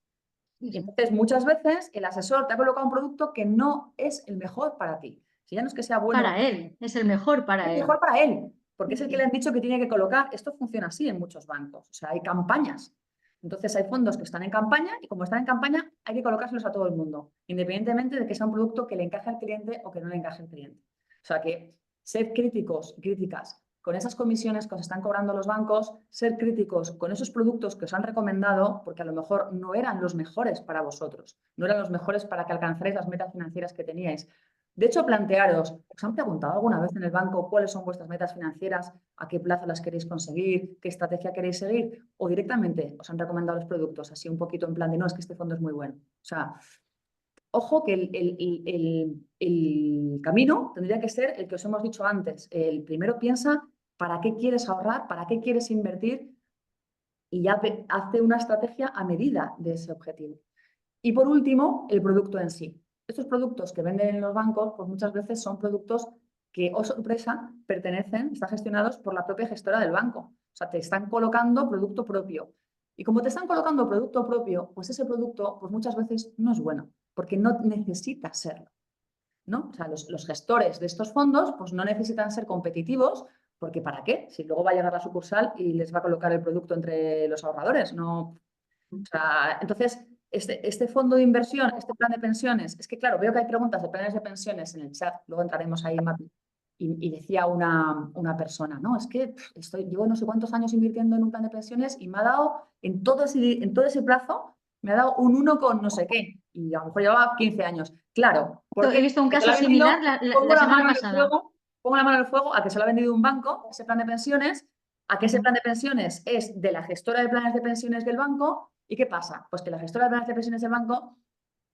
Y entonces, muchas veces, el asesor te ha colocado un producto que no es el mejor para ti. Si ya no es que sea bueno, Para él, es el mejor para es él. mejor para él, porque es el que le han dicho que tiene que colocar. Esto funciona así en muchos bancos. O sea, hay campañas. Entonces, hay fondos que están en campaña y como están en campaña, hay que colocárselos a todo el mundo, independientemente de que sea un producto que le encaje al cliente o que no le encaje al cliente. O sea, que sed críticos, críticas con esas comisiones que os están cobrando los bancos, ser críticos con esos productos que os han recomendado, porque a lo mejor no eran los mejores para vosotros, no eran los mejores para que alcanzarais las metas financieras que teníais. De hecho, plantearos, ¿os han preguntado alguna vez en el banco cuáles son vuestras metas financieras, a qué plazo las queréis conseguir, qué estrategia queréis seguir? O directamente os han recomendado los productos, así un poquito en plan de, no, es que este fondo es muy bueno. O sea, ojo que el camino tendría que ser el que os hemos dicho antes. El primero piensa para qué quieres ahorrar, para qué quieres invertir y ya hace una estrategia a medida de ese objetivo. Y por último, el producto en sí. Estos productos que venden en los bancos, pues muchas veces son productos que, oh sorpresa, están gestionados por la propia gestora del banco. O sea, te están colocando producto propio. Y como te están colocando producto propio, pues ese producto, pues muchas veces no es bueno, porque no necesita serlo, ¿no? O sea, los gestores de estos fondos, pues no necesitan ser competitivos, porque ¿para qué? Si luego va a llegar la sucursal y les va a colocar el producto entre los ahorradores, no. O sea, entonces, este fondo de inversión, este plan de pensiones, es que claro, veo que hay preguntas de planes de pensiones en el chat, luego entraremos ahí, Mapi, y decía una persona, no, es que llevo no sé cuántos años invirtiendo en un plan de pensiones y me ha dado, en todo ese plazo, me ha dado un 1 con no sé qué, y a lo mejor llevaba 15 años. Claro, ¿por He qué? visto un Porque te lo caso ha vendido, similar la semana pasada. pongo la mano en el fuego a que se lo ha vendido un banco, ese plan de pensiones, a que ese Ujú. plan de pensiones es de la gestora de planes de pensiones del banco. ¿Y qué pasa? Pues que la gestora de planes de pensiones del banco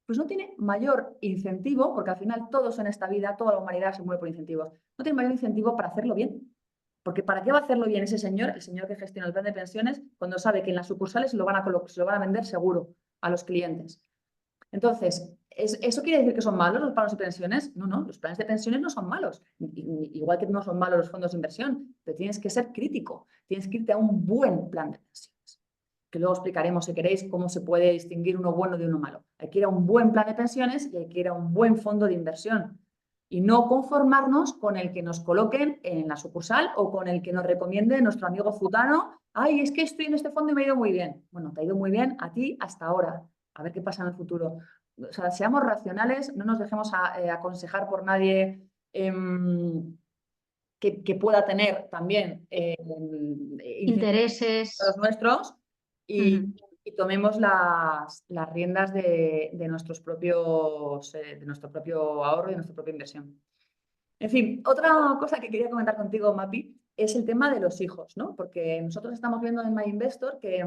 pues no tiene mayor incentivo, porque al final todos en esta vida, toda la humanidad se mueve por incentivos, no tiene mayor incentivo para hacerlo bien. Porque ¿para qué va a hacerlo bien ese señor, el señor que gestiona el plan de pensiones, cuando sabe que en las sucursales se lo van a vender seguro a los clientes? Entonces, ¿eso quiere decir que son malos los planes de pensiones? No, no, los planes de pensiones no son malos. Igual que no son malos los fondos de inversión, pero tienes que ser crítico, tienes que irte a un buen plan de pensiones. Que luego explicaremos, si queréis, cómo se puede distinguir uno bueno de uno malo. Hay que ir a un buen plan de pensiones y hay que ir a un buen fondo de inversión. Y no conformarnos con el que nos coloquen en la sucursal o con el que nos recomiende nuestro amigo futano. Ay, es que estoy en este fondo y me ha ido muy bien. Bueno, te ha ido muy bien a ti hasta ahora. A ver qué pasa en el futuro. O sea, seamos racionales, no nos dejemos aconsejar por nadie que pueda tener también incentivos Intereses. nuestros y, Ujú. y tomemos las riendas de nuestro propio ahorro y de nuestra propia inversión. En fin, otra cosa que quería comentar contigo, Mapi, es el tema de los hijos, ¿no? Porque nosotros estamos viendo en MyInvestor que,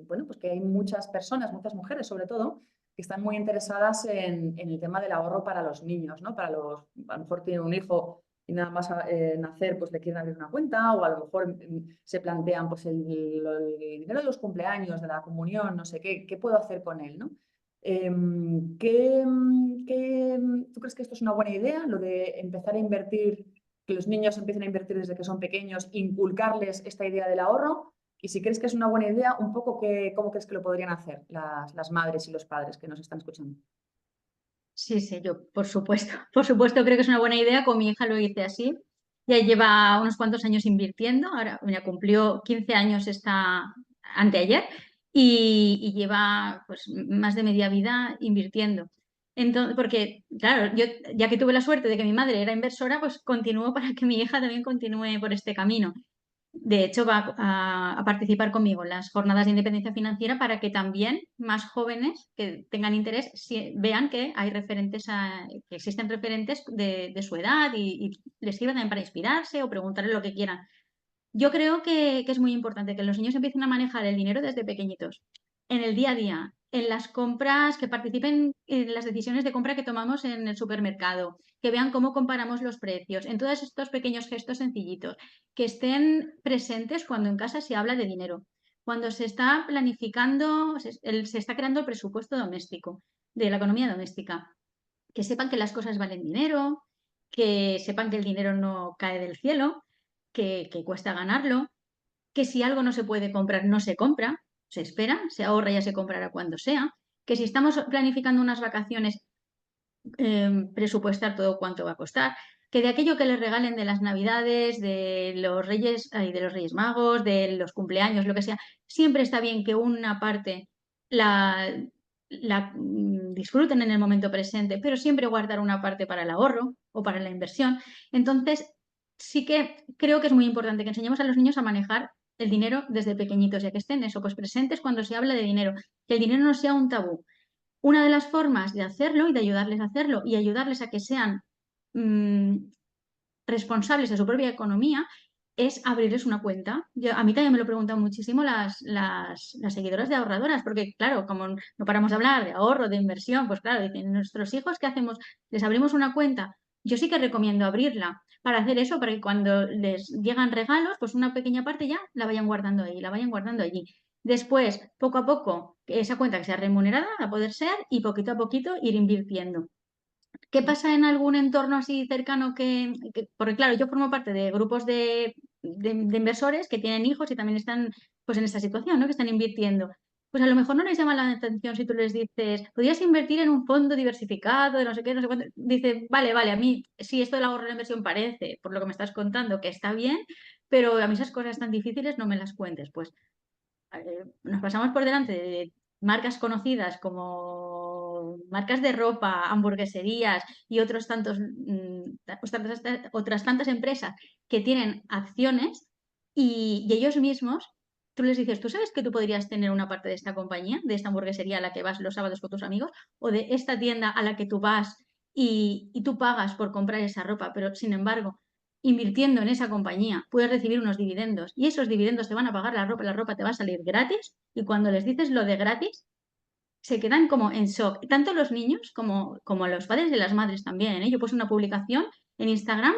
bueno, pues que hay muchas personas, muchas mujeres sobre todo, que están muy interesadas en el tema del ahorro para los niños, ¿no? A lo mejor tienen un hijo y nada más nacer, pues le quieren abrir una cuenta, o a lo mejor se plantean pues el dinero de los cumpleaños, de la comunión, no sé qué puedo hacer con él, ¿no? ¿Tú crees que esto es una buena idea, lo de empezar a invertir, que los niños empiecen a invertir desde que son pequeños, inculcarles esta idea del ahorro? Y si crees que es una buena idea, un poco cómo crees que lo podrían hacer las madres y los padres que nos están escuchando. Sí, sí, yo, por supuesto. Por supuesto, creo que es una buena idea. Con mi hija lo hice así. Ya lleva unos cuantos años invirtiendo. Ahora, mira, cumplió 15 años anteayer y lleva pues más de media vida invirtiendo. Entonces, porque, claro, yo ya que tuve la suerte de que mi madre era inversora, pues continúo para que mi hija también continúe por este camino. De hecho, va a participar conmigo en las jornadas de independencia financiera para que también más jóvenes que tengan interés vean que hay que existen referentes de su edad y les sirvan también para inspirarse o preguntarle lo que quieran. Yo creo que es muy importante que los niños empiecen a manejar el dinero desde pequeñitos, en el día a día, en las compras, que participen en las decisiones de compra que tomamos en el supermercado, que vean cómo comparamos los precios, en todos estos pequeños gestos sencillitos, que estén presentes cuando en casa se habla de dinero, cuando se está planificando, se está creando el presupuesto doméstico, de la economía doméstica, que sepan que las cosas valen dinero, que sepan que el dinero no cae del cielo, que cuesta ganarlo, que si algo no se puede comprar, no se compra, se espera, se ahorra y ya se comprará cuando sea, que si estamos planificando unas vacaciones, presupuestar todo cuánto va a costar, que de aquello que les regalen de las Navidades, de los Reyes, de los Reyes Magos, de los cumpleaños, lo que sea, siempre está bien que una parte la, la disfruten en el momento presente, pero siempre guardar una parte para el ahorro o para la inversión. Entonces, sí que creo que es muy importante que enseñemos a los niños a manejar el dinero desde pequeñitos, ya que estén eso, pues presentes cuando se habla de dinero, que el dinero no sea un tabú. Una de las formas de hacerlo y de ayudarles a hacerlo y ayudarles a que sean mm, responsables de su propia economía es abrirles una cuenta. A mí también me lo preguntan muchísimo las seguidoras de ahorradoras, porque claro, como no paramos de hablar de ahorro, de inversión, pues claro, dicen, nuestros hijos, ¿qué hacemos? ¿Les abrimos una cuenta? Yo sí que recomiendo abrirla para hacer eso, para que cuando les llegan regalos, pues una pequeña parte ya la vayan guardando ahí, la vayan guardando allí. Después, poco a poco, esa cuenta que sea remunerada, a poder ser, y poquito a poquito ir invirtiendo. ¿Qué pasa en algún entorno así cercano porque claro, yo formo parte de grupos de inversores que tienen hijos y también están pues en esta situación, ¿no? Que están invirtiendo. Pues a lo mejor no les llama la atención si tú les dices, podrías invertir en un fondo diversificado, de no sé qué, no sé cuánto. Dice, vale, vale, a mí sí, esto del ahorro de la inversión parece, por lo que me estás contando, que está bien, pero a mí esas cosas tan difíciles no me las cuentes. Pues nos pasamos por delante de marcas conocidas como marcas de ropa, hamburgueserías y otros tantos, otras tantas empresas que tienen acciones y ellos mismos, tú les dices, ¿tú sabes que tú podrías tener una parte de esta compañía, de esta hamburguesería a la que vas los sábados con tus amigos o de esta tienda a la que tú vas y tú pagas por comprar esa ropa, pero sin embargo invirtiendo en esa compañía, puedes recibir unos dividendos y esos dividendos te van a pagar la ropa te va a salir gratis y cuando les dices lo de gratis, se quedan como en shock, tanto los niños como los padres de las madres también, ¿eh? Yo puse una publicación en Instagram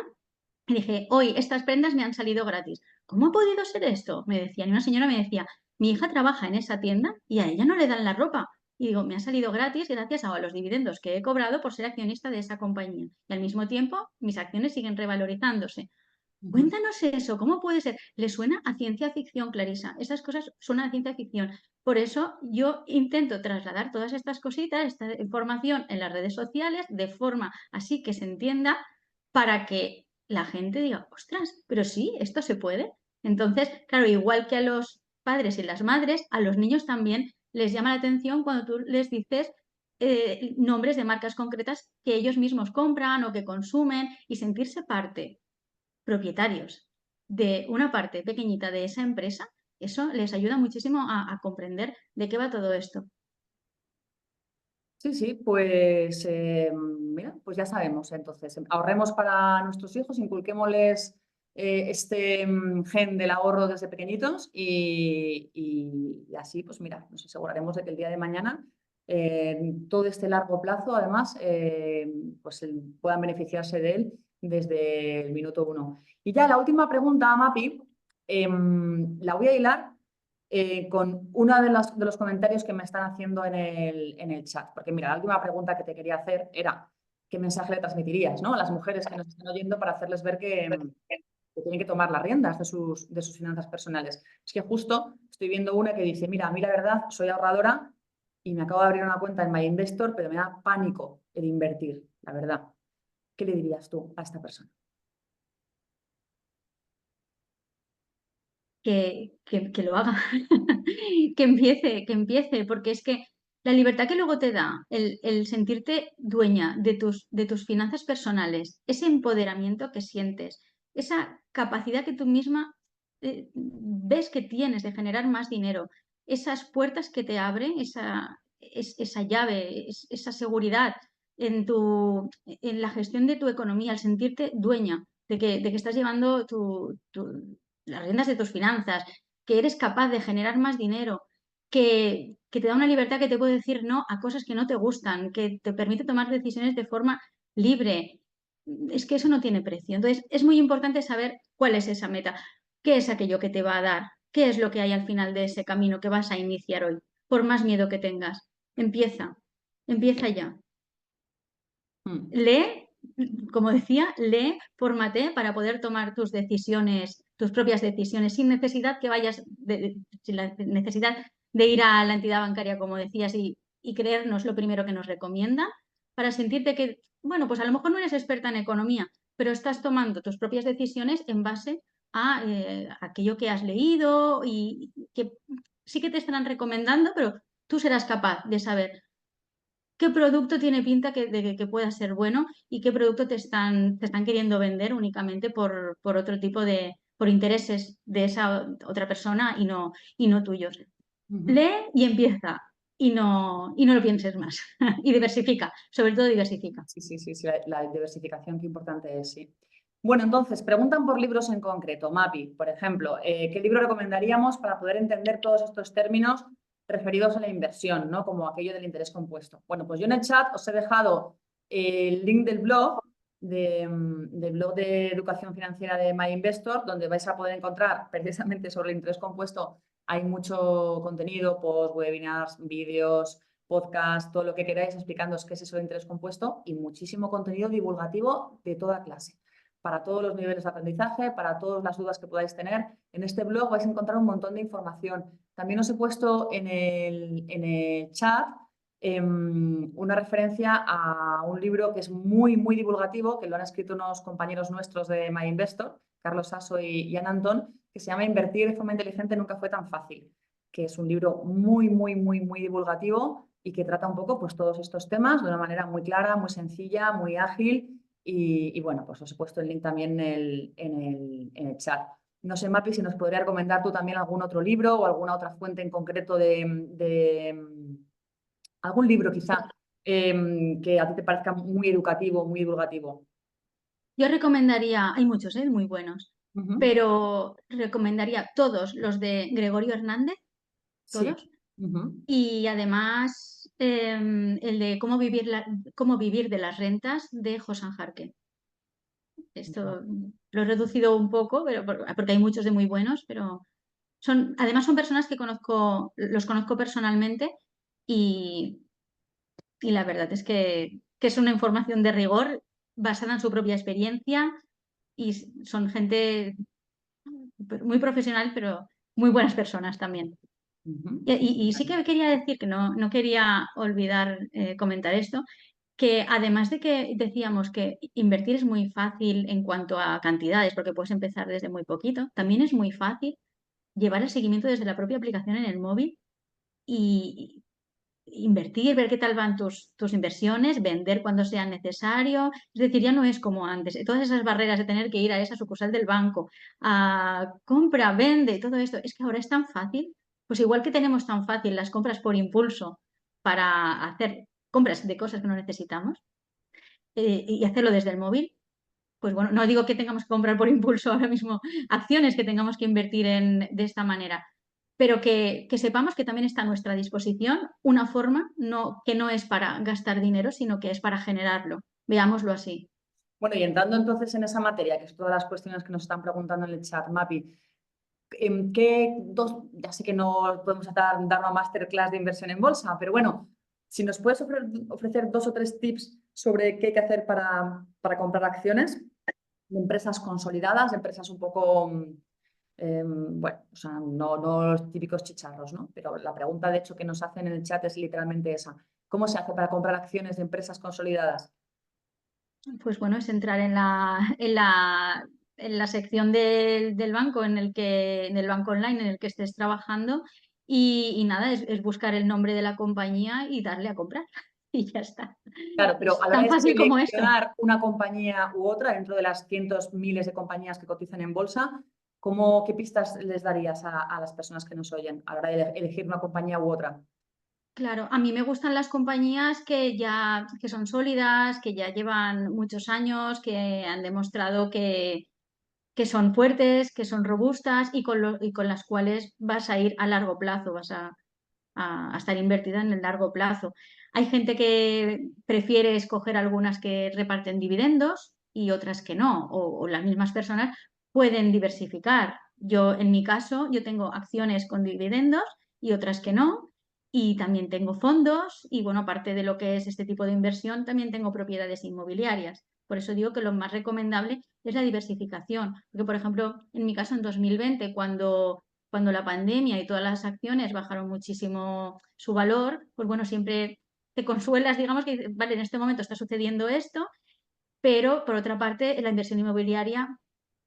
y dije, hoy estas prendas me han salido gratis. ¿Cómo ha podido ser esto? Me decían, y una señora me decía, mi hija trabaja en esa tienda y a ella no le dan la ropa. Y digo, me ha salido gratis gracias a los dividendos que he cobrado por ser accionista de esa compañía. Y al mismo tiempo, mis acciones siguen revalorizándose. Ujú. Cuéntanos eso, ¿cómo puede ser? Le suena a ciencia ficción, Clarisa. Esas cosas suenan a ciencia ficción. Por eso yo intento trasladar todas estas cositas, esta información en las redes sociales de forma así que se entienda para que la gente diga, ostras, pero sí, esto se puede. Entonces, claro, igual que a los padres y las madres, a los niños también les llama la atención cuando tú les dices nombres de marcas concretas que ellos mismos compran o que consumen y sentirse parte propietarios de una parte pequeñita de esa empresa, eso les ayuda muchísimo a comprender de qué va todo esto. Sí, sí, pues mira, pues ya sabemos. Entonces, ahorremos para nuestros hijos, inculquémosles este gen del ahorro desde pequeñitos y así, pues mira, nos aseguraremos de que el día de mañana, todo este largo plazo, además, pues puedan beneficiarse de él desde el minuto uno. Y ya la última pregunta, Mapi, la voy a hilar con uno de los comentarios que me están haciendo en el chat. Porque mira, la última pregunta que te quería hacer era, ¿qué mensaje le transmitirías, ¿no? a las mujeres que nos están oyendo para hacerles ver que tienen que tomar las riendas de sus finanzas personales? Es que justo estoy viendo una que dice, mira, a mí la verdad soy ahorradora y me acabo de abrir una cuenta en MyInvestor, pero me da pánico el invertir, la verdad. ¿Qué le dirías tú a esta persona? Que lo haga, que empiece, porque es que la libertad que luego te da el sentirte dueña de tus finanzas personales, ese empoderamiento que sientes, esa capacidad que tú misma ves que tienes de generar más dinero, esas puertas que te abren, esa llave, esa seguridad en la gestión de tu economía, el sentirte dueña de que estás llevando las riendas de tus finanzas, que eres capaz de generar más dinero. que te da una libertad que te puede decir no a cosas que no te gustan, que te permite tomar decisiones de forma libre. Es que eso no tiene precio. Entonces, es muy importante saber cuál es esa meta, qué es aquello que te va a dar, qué es lo que hay al final de ese camino que vas a iniciar hoy, por más miedo que tengas. Empieza, empieza ya. Mm. Lee, como decía, lee, fórmate para poder tomar tus decisiones, tus propias decisiones, sin necesidad que vayas, sin la necesidad de ir a la entidad bancaria, como decías, y creernos lo primero que nos recomienda, para sentirte que, bueno, pues a lo mejor no eres experta en economía, pero estás tomando tus propias decisiones en base a aquello que has leído y que sí que te estarán recomendando, pero tú serás capaz de saber qué producto tiene pinta de que pueda ser bueno y qué producto te están queriendo vender únicamente por otro tipo por intereses de esa otra persona y no tuyos. Ujú. Lee y empieza y no lo pienses más. Y diversifica, sobre todo diversifica. Sí, sí, sí, sí, la diversificación, qué importante es, sí. Bueno, entonces, preguntan por libros en concreto. Mapi, por ejemplo, ¿qué libro recomendaríamos para poder entender todos estos términos referidos a la inversión, ¿no? Como aquello del interés compuesto? Bueno, pues yo en el chat os he dejado el link del blog, del blog de educación financiera de MyInvestor, donde vais a poder encontrar precisamente sobre el interés compuesto. Hay mucho contenido, post, webinars, vídeos, podcast, todo lo que queráis explicándoos qué es eso de interés compuesto y muchísimo contenido divulgativo de toda clase, para todos los niveles de aprendizaje, para todas las dudas que podáis tener. En este blog vais a encontrar un montón de información. También os he puesto en el chat una referencia a un libro que es muy, muy divulgativo, que lo han escrito unos compañeros nuestros de MyInvestor, Carlos Sasso y Jan Antón, que se llama Invertir de forma inteligente nunca fue tan fácil, que es un libro muy, muy, muy, muy divulgativo y que trata un poco pues, todos estos temas de una manera muy clara, muy sencilla, muy ágil y bueno, pues os he puesto el link también en el chat. No sé, Mapi, si nos podría recomendar tú también algún otro libro o alguna otra fuente en concreto de algún libro quizá que a ti te parezca muy educativo, muy divulgativo. Yo recomendaría, hay muchos, muy buenos, Ujú. pero recomendaría todos los de Gregorio Hernández, Sí. todos. Ujú. Y además el de cómo vivir de las rentas de Josan Jarque. Esto lo he reducido un poco, pero porque hay muchos de muy buenos, pero además son personas que los conozco personalmente y, y la verdad es que es una información de rigor basada en su propia experiencia y son gente muy profesional, pero muy buenas personas también. Ujú. Y sí que quería decir que no quería olvidar comentar esto, que además de que decíamos que invertir es muy fácil en cuanto a cantidades, porque puedes empezar desde muy poquito, también es muy fácil llevar el seguimiento desde la propia aplicación en el móvil y invertir, ver qué tal van tus inversiones, vender cuando sea necesario. Es decir, ya no es como antes. Todas esas barreras de tener que ir a esa sucursal del banco, a compra, vende, todo esto, es que ahora es tan fácil. Pues igual que tenemos tan fácil las compras por impulso para hacer compras de cosas que no necesitamos y hacerlo desde el móvil, pues bueno, no digo que tengamos que comprar por impulso ahora mismo acciones que tengamos que invertir de esta manera, pero que sepamos que también está a nuestra disposición una forma que no es para gastar dinero, sino que es para generarlo. Veámoslo así. Bueno, y entrando entonces en esa materia, que es todas las cuestiones que nos están preguntando en el chat, Mapi, ya sé que no podemos dar una masterclass de inversión en bolsa, pero bueno, si nos puedes ofrecer dos o tres tips sobre qué hay que hacer para comprar acciones de empresas consolidadas, de empresas un poco, bueno, o sea, no los típicos chicharros, ¿no? Pero la pregunta, de hecho, que nos hacen en el chat es literalmente esa. ¿Cómo se hace para comprar acciones de empresas consolidadas? Pues bueno, es entrar en la sección del banco en el banco online en el que estés trabajando y nada, es buscar el nombre de la compañía y darle a comprar. Y ya está. Claro, pero a Es la hora tan de fácil como esto. seleccionar una compañía u otra dentro de las cientos, miles de compañías que cotizan en bolsa, ¿qué pistas les darías a las personas que nos oyen a la hora de elegir una compañía u otra? Claro, a mí me gustan las compañías que son sólidas, que ya llevan muchos años, que han demostrado que son fuertes, que son robustas y con las cuales vas a ir a largo plazo, a estar invertida en el largo plazo. Hay gente que prefiere escoger algunas que reparten dividendos y otras que no, o las mismas personas pueden diversificar. Yo, en mi caso, yo tengo acciones con dividendos y otras que no, y también tengo fondos y, bueno, aparte de lo que es este tipo de inversión, también tengo propiedades inmobiliarias. Por eso digo que lo más recomendable es la diversificación. Porque, por ejemplo, en mi caso, en 2020, cuando la pandemia y todas las acciones bajaron muchísimo su valor, pues bueno, siempre te consuelas, digamos, que vale, en este momento está sucediendo esto, pero por otra parte, la inversión inmobiliaria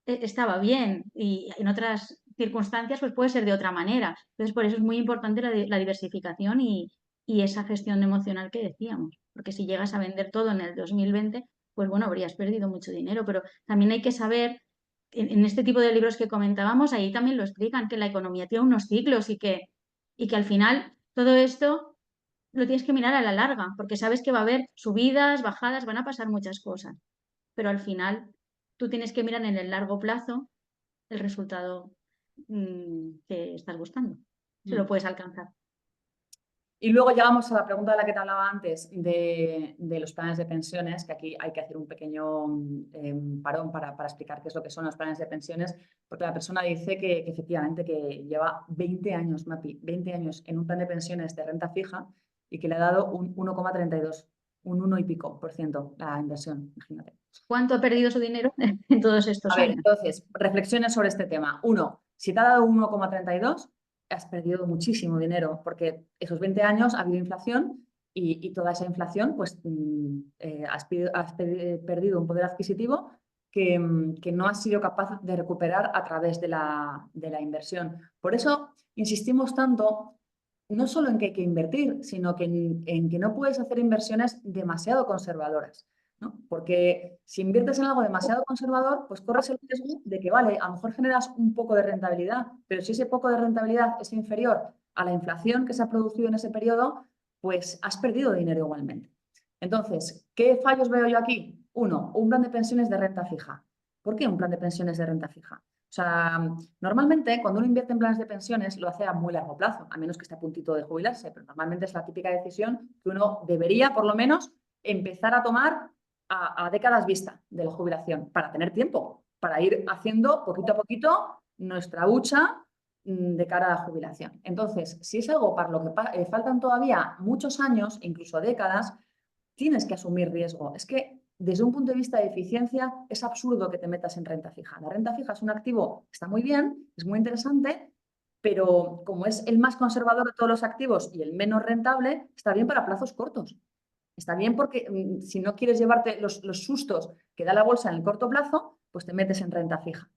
estaba bien y en otras circunstancias pues puede ser de otra manera. Entonces, por eso es muy importante la diversificación y esa gestión emocional que decíamos, porque si llegas a vender todo en el 2020, pues bueno, habrías perdido mucho dinero, pero también hay que saber, en este tipo de libros que comentábamos, ahí también lo explican, que la economía tiene unos ciclos y que al final todo esto lo tienes que mirar a la larga, porque sabes que va a haber subidas, bajadas, van a pasar muchas cosas, pero al final tú tienes que mirar en el largo plazo el resultado que estás buscando, si lo puedes alcanzar. Y luego llegamos a la pregunta de la que te hablaba antes, de los planes de pensiones, que aquí hay que hacer un pequeño parón para explicar qué es lo que son los planes de pensiones, porque la persona dice que efectivamente que lleva 20 años, Mapi, 20 años en un plan de pensiones de renta fija y que le ha dado un 1,32, un 1 y pico por ciento la inversión, imagínate. ¿Cuánto ha perdido su dinero en todos estos A ver, años? entonces, reflexiones sobre este tema. Uno, si te ha dado un 1,32, has perdido muchísimo dinero, porque esos 20 años ha habido inflación y toda esa inflación, pues has perdido un poder adquisitivo que no has sido capaz de recuperar a través de la inversión. Por eso insistimos tanto, no solo en que hay que invertir, sino que en que no puedes hacer inversiones demasiado conservadoras, ¿no? Porque si inviertes en algo demasiado conservador, pues corres el riesgo de que, vale, a lo mejor generas un poco de rentabilidad, pero si ese poco de rentabilidad es inferior a la inflación que se ha producido en ese periodo, pues has perdido dinero igualmente. Entonces, ¿qué fallos veo yo aquí? Uno, un plan de pensiones de renta fija. ¿Por qué un plan de pensiones de renta fija? O sea, normalmente cuando uno invierte en planes de pensiones lo hace a muy largo plazo, a menos que esté a puntito de jubilarse, pero normalmente es la típica decisión que uno debería, por lo menos, empezar a tomar a décadas vista de la jubilación, para tener tiempo, para ir haciendo poquito a poquito nuestra hucha de cara a la jubilación. Entonces, si es algo para lo que faltan todavía muchos años, incluso décadas, tienes que asumir riesgo. Es que desde un punto de vista de eficiencia es absurdo que te metas en renta fija. La renta fija es un activo, está muy bien, es muy interesante, pero como es el más conservador de todos los activos y el menos rentable, está bien para plazos cortos. Está bien porque si no quieres llevarte los sustos que da la bolsa en el corto plazo, pues te metes en renta fija.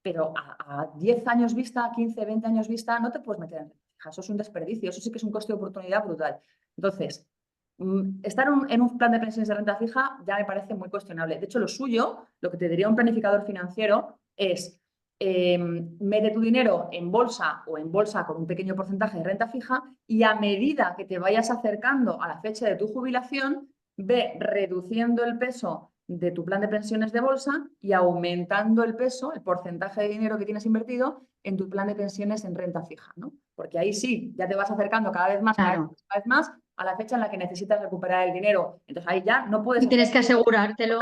Pero a 10 años vista, a 15, 20 años vista, no te puedes meter en renta fija. Eso es un desperdicio, eso sí que es un coste de oportunidad brutal. Entonces, estar en un plan de pensiones de renta fija ya me parece muy cuestionable. De hecho, lo suyo, lo que te diría un planificador financiero es mete tu dinero en bolsa o en bolsa con un pequeño porcentaje de renta fija y a medida que te vayas acercando a la fecha de tu jubilación, ve reduciendo el peso de tu plan de pensiones de bolsa y aumentando el peso, el porcentaje de dinero que tienes invertido en tu plan de pensiones en renta fija, ¿no? Porque ahí sí, ya te vas acercando cada vez más, Claro. cada vez más a la fecha en la que necesitas recuperar el dinero. Entonces ahí ya no puedes Y tienes que hacer asegurártelo.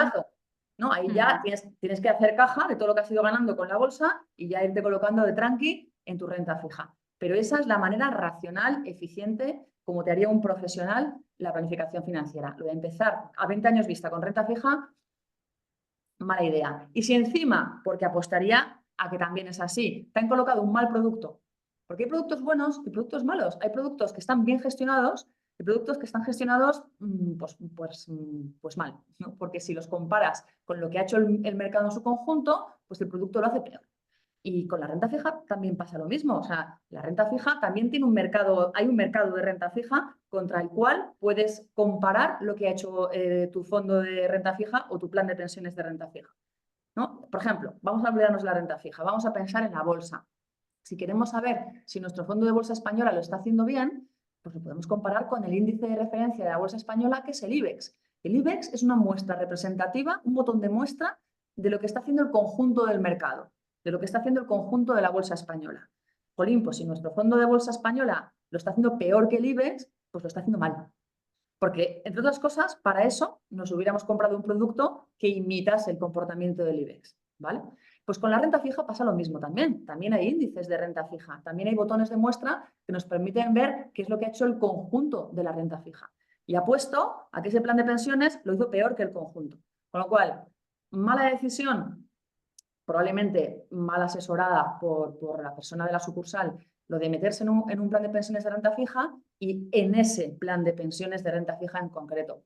¿no? Ahí ya tienes que hacer caja de todo lo que has ido ganando con la bolsa y ya irte colocando de tranqui en tu renta fija. Pero esa es la manera racional, eficiente, como te haría un profesional la planificación financiera. Lo de empezar a 20 años vista con renta fija, mala idea. Y si encima, porque apostaría a que también es así, te han colocado un mal producto, porque hay productos buenos y productos malos. Hay productos que están bien gestionados y productos que están gestionados pues mal, ¿no? Porque si los comparas con lo que ha hecho el mercado en su conjunto, pues el producto lo hace peor. Y con la renta fija también pasa lo mismo. O sea, la renta fija también tiene un mercado, hay un mercado de renta fija contra el cual puedes comparar lo que ha hecho tu fondo de renta fija o tu plan de pensiones de renta fija, ¿no? Por ejemplo, vamos a olvidarnos de la renta fija, vamos a pensar en la bolsa. Si queremos saber si nuestro fondo de bolsa española lo está haciendo bien, pues lo podemos comparar con el índice de referencia de la bolsa española, que es el IBEX. El IBEX es una muestra representativa, un botón de muestra de lo que está haciendo el conjunto del mercado, de lo que está haciendo el conjunto de la bolsa española. Jolín, pues si nuestro fondo de bolsa española lo está haciendo peor que el IBEX, pues lo está haciendo mal. Porque, entre otras cosas, para eso nos hubiéramos comprado un producto que imitase el comportamiento del IBEX, ¿vale? Pues con la renta fija pasa lo mismo también. También hay índices de renta fija. También hay botones de muestra que nos permiten ver qué es lo que ha hecho el conjunto de la renta fija. Y apuesto a que ese plan de pensiones lo hizo peor que el conjunto. Con lo cual, mala decisión, probablemente mal asesorada por la persona de la sucursal, lo de meterse en un plan de pensiones de renta fija y en ese plan de pensiones de renta fija en concreto.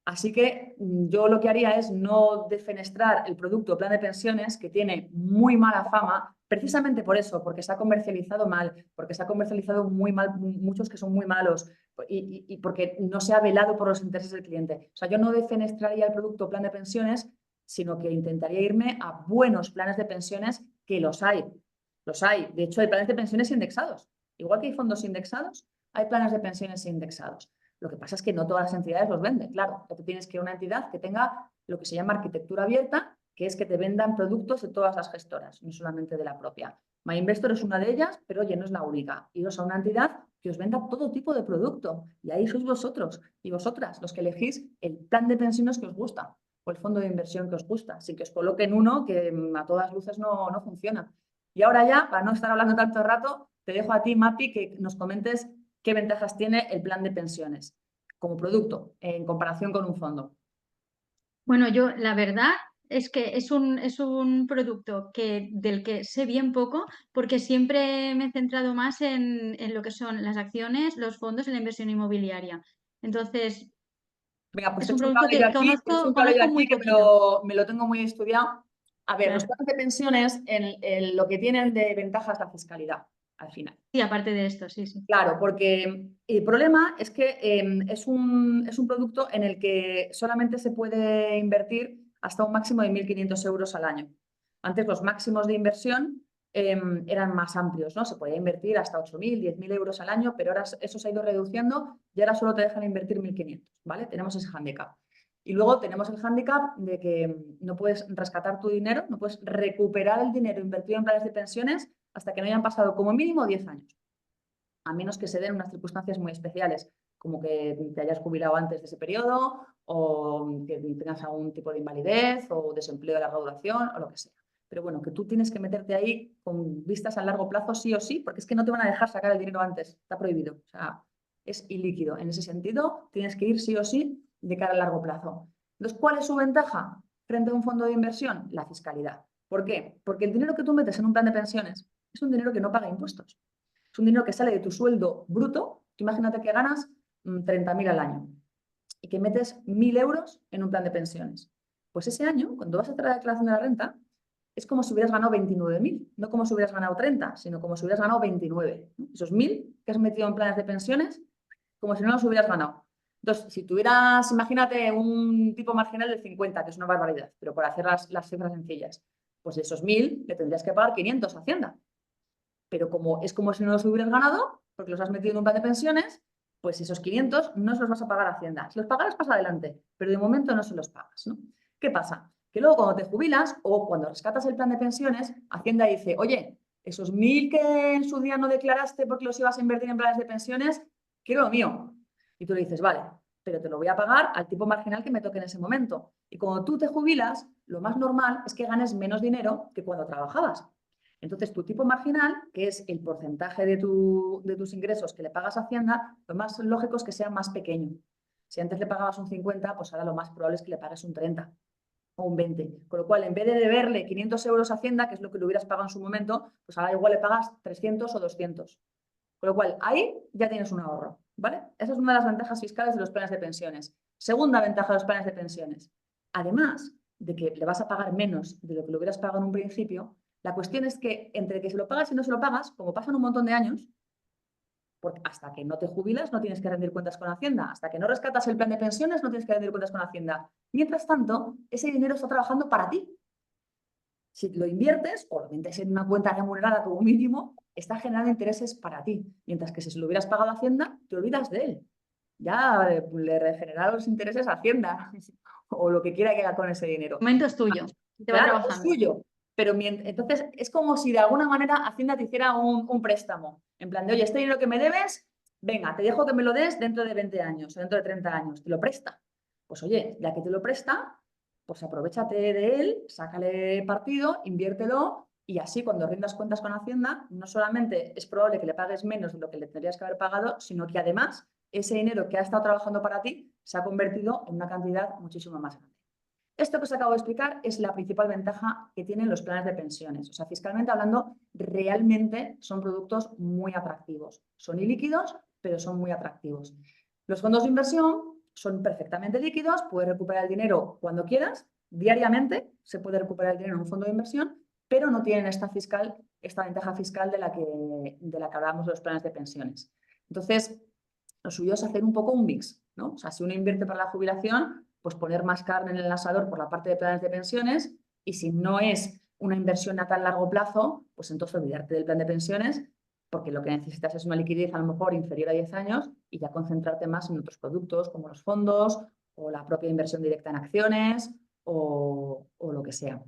Así que yo lo que haría es no defenestrar el producto plan de pensiones, que tiene muy mala fama, precisamente por eso, porque se ha comercializado mal, porque se ha comercializado muy mal, muchos que son muy malos, y porque no se ha velado por los intereses del cliente. O sea, yo no defenestraría el producto plan de pensiones, sino que intentaría irme a buenos planes de pensiones, que los hay. Los hay. De hecho, hay planes de pensiones indexados. Igual que hay fondos indexados, hay planes de pensiones indexados. Lo que pasa es que no todas las entidades los venden, claro. Tú tienes que ir a una entidad que tenga lo que se llama arquitectura abierta, que es que te vendan productos de todas las gestoras, no solamente de la propia. MyInvestor es una de ellas, pero oye, no es la única. Iros a una entidad que os venda todo tipo de producto, y ahí sois vosotros y vosotras los que elegís el plan de pensiones que os gusta o el fondo de inversión que os gusta, sin que os coloquen uno que a todas luces no funciona. Y ahora ya, para no estar hablando tanto rato, te dejo a ti, Mapi, que nos comentes qué ventajas tiene el plan de pensiones como producto en comparación con un fondo. Bueno, yo la verdad es que es un producto del que sé bien poco, porque siempre me he centrado más en lo que son las acciones, los fondos y la inversión inmobiliaria. Entonces, Venga, pues es te un echo un producto cable yo que aquí, te echo un cable yo conozco muy aquí que poquito. me lo tengo muy estudiado. A ver, los Claro. planes de pensiones, lo que tienen de ventaja es la fiscalidad, al final. Sí, aparte de esto, sí, sí. Claro, porque el problema es que es un producto en el que solamente se puede invertir hasta un máximo de 1.500 euros al año. Antes los máximos de inversión eran más amplios, ¿no? Se podía invertir hasta 8.000, 10.000 euros al año, pero ahora eso se ha ido reduciendo y ahora solo te dejan invertir 1.500, ¿vale? Tenemos ese hándicap. Y luego tenemos el hándicap de que no puedes rescatar tu dinero, no puedes recuperar el dinero invertido en planes de pensiones hasta que no hayan pasado como mínimo 10 años, a menos que se den unas circunstancias muy especiales, como que te hayas jubilado antes de ese periodo o que tengas algún tipo de invalidez o desempleo de larga duración o lo que sea. Pero bueno, que tú tienes que meterte ahí con vistas a largo plazo sí o sí, porque es que no te van a dejar sacar el dinero antes, está prohibido. O sea, es ilíquido. En ese sentido, tienes que ir sí o sí de cara a largo plazo. Entonces, ¿cuál es su ventaja frente a un fondo de inversión? La fiscalidad. ¿Por qué? Porque el dinero que tú metes en un plan de pensiones es un dinero que no paga impuestos. Es un dinero que sale de tu sueldo bruto. Tú imagínate que ganas 30.000 al año y que metes 1.000 euros en un plan de pensiones. Pues ese año, cuando vas a hacer la declaración de la renta, es como si hubieras ganado 29.000, no como si hubieras ganado 30, sino como si hubieras ganado 29. Esos 1.000 que has metido en planes de pensiones, como si no los hubieras ganado. Entonces, si tuvieras, imagínate, un tipo marginal de 50, que es una barbaridad, pero por hacer las cifras sencillas, pues de esos 1.000 le tendrías que pagar 500 a Hacienda. Pero como es como si no los hubieras ganado, porque los has metido en un plan de pensiones, pues esos 500 no se los vas a pagar a Hacienda. Si los pagarás, pasa adelante, pero de momento no se los pagas, ¿no? ¿Qué pasa? Que luego cuando te jubilas o cuando rescatas el plan de pensiones, Hacienda dice, oye, esos 1.000 que en su día no declaraste porque los ibas a invertir en planes de pensiones, quiero lo mío. Y tú le dices, vale, pero te lo voy a pagar al tipo marginal que me toque en ese momento. Y cuando tú te jubilas, lo más normal es que ganes menos dinero que cuando trabajabas. Entonces, tu tipo marginal, que es el porcentaje de tus ingresos que le pagas a Hacienda, lo más lógico es que sea más pequeño. Si antes le pagabas un 50, pues ahora lo más probable es que le pagues un 30 o un 20. Con lo cual, en vez de deberle 500 euros a Hacienda, que es lo que le hubieras pagado en su momento, pues ahora igual le pagas 300 o 200. Con lo cual, ahí ya tienes un ahorro, ¿vale? Esa es una de las ventajas fiscales de los planes de pensiones. Segunda ventaja de los planes de pensiones. Además de que le vas a pagar menos de lo que le hubieras pagado en un principio, la cuestión es que entre que se lo pagas y no se lo pagas, como pasan un montón de años, porque hasta que no te jubilas no tienes que rendir cuentas con Hacienda, hasta que no rescatas el plan de pensiones no tienes que rendir cuentas con Hacienda. Mientras tanto, ese dinero está trabajando para ti. Si lo inviertes o lo metes en una cuenta remunerada como mínimo, está generando intereses para ti. Mientras que si se lo hubieras pagado a Hacienda, te olvidas de él. Ya le regenerará los intereses a Hacienda o lo que quiera que haga con ese dinero. El momento es tuyo, te va Claro, es trabajando. suyo. pero entonces es como si de alguna manera Hacienda te hiciera un préstamo. En plan de, oye, este dinero que me debes, venga, te dejo que me lo des dentro de 20 años o dentro de 30 años. Te lo presta. Pues oye, ya que te lo presta, pues aprovechate de él, sácale partido, inviértelo y así cuando rindas cuentas con Hacienda, no solamente es probable que le pagues menos de lo que le tendrías que haber pagado, sino que además ese dinero que ha estado trabajando para ti se ha convertido en una cantidad muchísimo más grande. Esto que os acabo de explicar es la principal ventaja que tienen los planes de pensiones. O sea, fiscalmente hablando, realmente son productos muy atractivos. Son ilíquidos, pero son muy atractivos. Los fondos de inversión son perfectamente líquidos, puedes recuperar el dinero cuando quieras, diariamente se puede recuperar el dinero en un fondo de inversión, pero no tienen esta ventaja fiscal de la que hablábamos de los planes de pensiones. Entonces, lo suyo es hacer un poco un mix, ¿no? O sea, si uno invierte para la jubilación, pues poner más carne en el asador por la parte de planes de pensiones, y si no es una inversión a tan largo plazo, pues entonces olvidarte del plan de pensiones, porque lo que necesitas es una liquidez a lo mejor inferior a 10 años y ya concentrarte más en otros productos como los fondos o la propia inversión directa en acciones o lo que sea.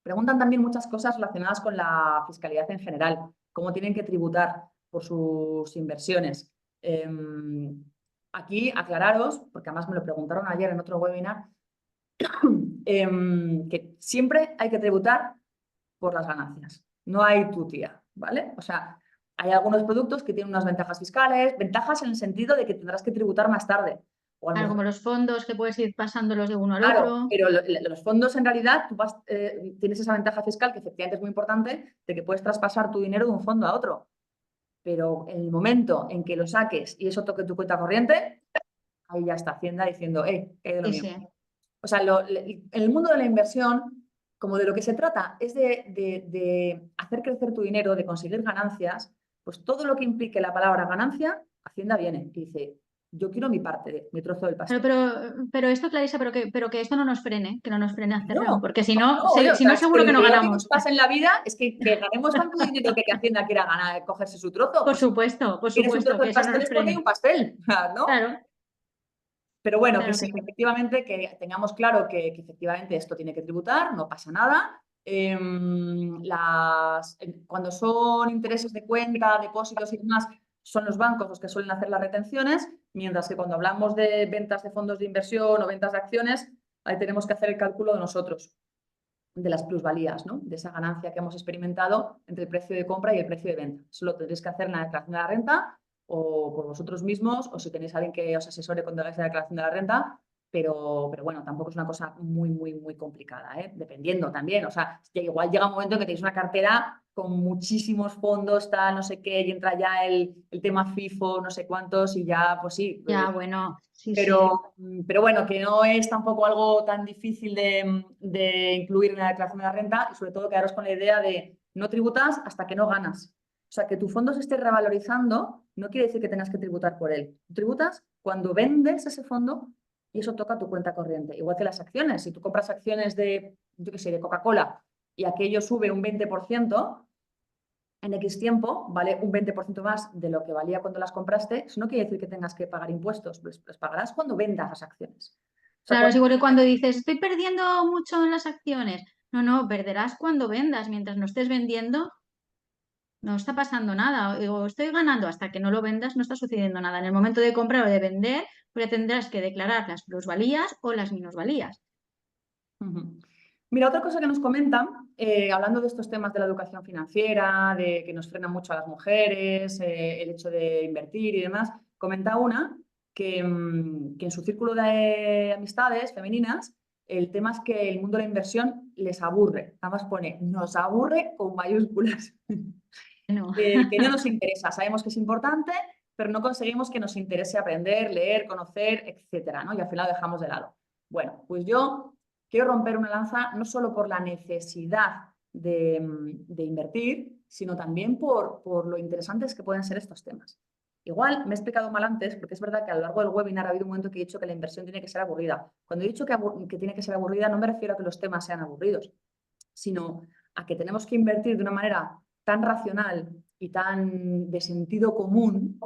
Preguntan también muchas cosas relacionadas con la fiscalidad en general, cómo tienen que tributar por sus inversiones. Aquí aclararos, porque además me lo preguntaron ayer en otro webinar, que siempre hay que tributar por las ganancias. No hay tutía, ¿vale? O sea, hay algunos productos que tienen unas ventajas fiscales, ventajas en el sentido de que tendrás que tributar más tarde. O a lo Claro, como mejor, los fondos que puedes ir pasándolos de uno al claro, otro. pero los fondos en realidad tú tienes esa ventaja fiscal que efectivamente es muy importante de que puedes traspasar tu dinero de un fondo a otro. Pero en el momento en que lo saques y eso toque tu cuenta corriente, ahí ya está Hacienda diciendo, que hay de lo Sí, mío. sí. O sea, en el mundo de la inversión, como de lo que se trata es de hacer crecer tu dinero, de conseguir ganancias, pues todo lo que implique la palabra ganancia, Hacienda viene y dice, yo quiero mi parte, mi trozo del Pero, pastel. pero esto, Clarisa, pero que esto no nos frene, que no nos frene a hacerlo, No, porque si no, no, no, oye, o si no sea, es que seguro que lo no peor que nos ganamos. pasa en la vida es que ganemos tanto dinero que Hacienda quiera cogerse su trozo. Pues si Por quieres un trozo supuesto, que del eso no pastel nos es porque hay frene. un pastel, ¿no? Claro, Pero bueno, que claro que sí, que sí. efectivamente que tengamos claro que efectivamente esto tiene que tributar, no pasa nada. Cuando son intereses de cuenta, depósitos y demás, son los bancos los que suelen hacer las retenciones, mientras que cuando hablamos de ventas de fondos de inversión o ventas de acciones, ahí tenemos que hacer el cálculo de nosotros, de las plusvalías, ¿no? De esa ganancia que hemos experimentado entre el precio de compra y el precio de venta. Eso lo tendréis que hacer en la declaración de la renta o por vosotros mismos o si tenéis a alguien que os asesore cuando hagáis la declaración de la renta, pero bueno, tampoco es una cosa muy, muy, muy complicada, ¿eh? Dependiendo también, o sea, igual llega un momento en que tenéis una cartera con muchísimos fondos, tal, no sé qué, y entra ya el tema FIFO, no sé cuántos, y ya, pues sí, Ya, bueno, sí, sí. pero bueno, que no es tampoco algo tan difícil de incluir en la declaración de la renta y sobre todo quedaros con la idea de no tributas hasta que no ganas. O sea, que tu fondo se esté revalorizando no quiere decir que tengas que tributar por él. Tú tributas cuando vendes ese fondo y eso toca tu cuenta corriente. Igual que las acciones. Si tú compras acciones de, yo qué sé, de Coca-Cola y aquello sube un 20%, en X tiempo vale un 20% más de lo que valía cuando las compraste, eso no quiere decir que tengas que pagar impuestos, los pagarás cuando vendas las acciones. O sea, Claro, es igual que cuando dices, estoy perdiendo mucho en las acciones. No, no, perderás cuando vendas. Mientras no estés vendiendo, no está pasando nada. O estoy ganando hasta que no lo vendas, no está sucediendo nada. En el momento de comprar o de vender, pues ya tendrás que declarar las plusvalías o las minusvalías. Ujú. Mira, otra cosa que nos comentan, hablando de estos temas de la educación financiera, de que nos frena mucho a las mujeres, el hecho de invertir y demás, comenta una que en su círculo de amistades femeninas, el tema es que el mundo de la inversión les aburre. Además pone, nos aburre con mayúsculas. No. Que no nos interesa. Sabemos que es importante, pero no conseguimos que nos interese aprender, leer, conocer, etcétera, ¿no? Y al final lo dejamos de lado. Bueno, pues yo quiero romper una lanza no solo por la necesidad de invertir, sino también por lo interesantes que pueden ser estos temas. Igual me he explicado mal antes, porque es verdad que a lo largo del webinar ha habido un momento que he dicho que la inversión tiene que ser aburrida. Cuando he dicho que tiene que ser aburrida, no me refiero a que los temas sean aburridos, sino a que tenemos que invertir de una manera tan racional y tan de sentido común,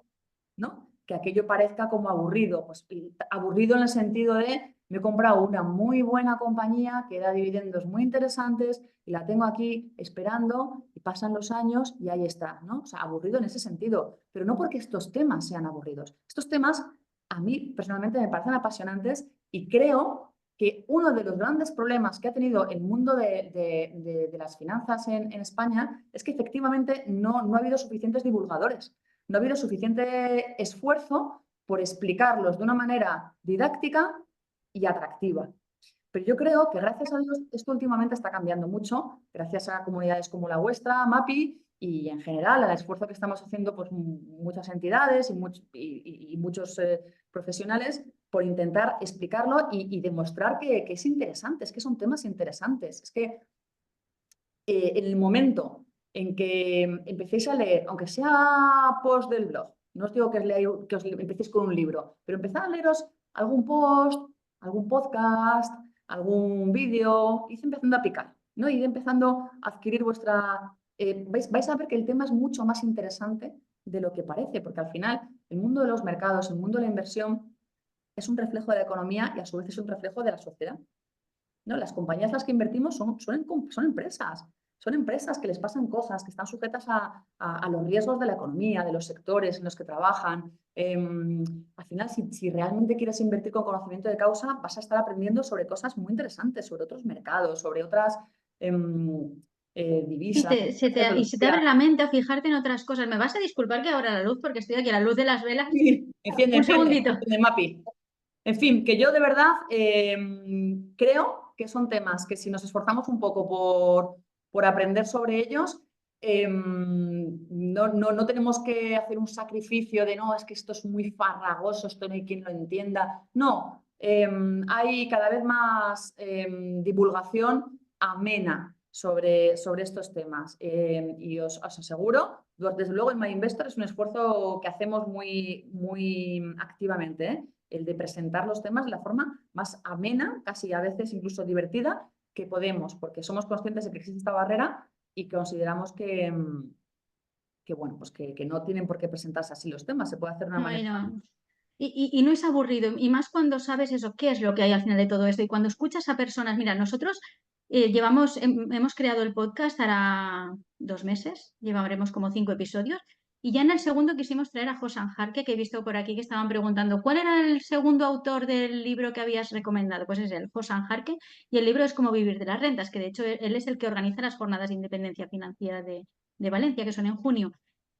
¿no? Que aquello parezca como aburrido. Pues aburrido en el sentido de me he comprado una muy buena compañía que da dividendos muy interesantes y la tengo aquí esperando y pasan los años y ahí está, ¿no? O sea, aburrido en ese sentido, pero no porque estos temas sean aburridos. Estos temas a mí personalmente me parecen apasionantes y creo que uno de los grandes problemas que ha tenido el mundo de las finanzas en España es que efectivamente no ha habido suficientes divulgadores, no ha habido suficiente esfuerzo por explicarlos de una manera didáctica y atractiva. Pero yo creo que gracias a Dios esto últimamente está cambiando mucho, gracias a comunidades como la vuestra, MAPI, y en general al esfuerzo que estamos haciendo pues, muchas entidades y muchos profesionales por intentar explicarlo y demostrar que es interesante, es que son temas interesantes. Es que en el momento en que empecéis a leer, aunque sea post del blog, no os digo que os empecéis con un libro, pero empezad a leeros algún post, algún podcast, algún vídeo, id empezando a picar, ¿no? Id empezando a adquirir vuestra... vais a ver que el tema es mucho más interesante de lo que parece, porque al final el mundo de los mercados, el mundo de la inversión es un reflejo de la economía y a su vez es un reflejo de la sociedad. ¿No? Las compañías en las que invertimos son empresas. Son empresas que les pasan cosas, que están sujetas a los riesgos de la economía, de los sectores en los que trabajan. Al final, si realmente quieres invertir con conocimiento de causa, vas a estar aprendiendo sobre cosas muy interesantes, sobre otros mercados, sobre otras divisas. Y se te abre la mente a fijarte en otras cosas. Me vas a disculpar que ahora la luz, porque estoy aquí a la luz de las velas. Sí, Un segundito. enciende, Mapi. En fin, que yo de verdad creo que son temas que si nos esforzamos un poco por aprender sobre ellos, no tenemos que hacer un sacrificio de no, es que esto es muy farragoso, esto no hay quien lo entienda. No, hay cada vez más divulgación amena sobre estos temas. Y os aseguro, desde luego en My Investor es un esfuerzo que hacemos muy activamente, ¿eh? El de presentar los temas de la forma más amena, casi a veces incluso divertida, que podemos, porque somos conscientes de que existe esta barrera y consideramos que bueno, pues que no tienen por qué presentarse así los temas, se puede hacer de una manera... No. Y no es aburrido, y más cuando sabes eso, qué es lo que hay al final de todo esto, y cuando escuchas a personas, mira, nosotros hemos creado el podcast hará 2 meses, llevaremos como 5 episodios, y ya en el segundo quisimos traer a Josan Jarque, que he visto por aquí que estaban preguntando, ¿cuál era el segundo autor del libro que habías recomendado? Pues es el Josan Jarque, y el libro es Cómo vivir de las rentas, que de hecho él es el que organiza las jornadas de independencia financiera de Valencia, que son en junio.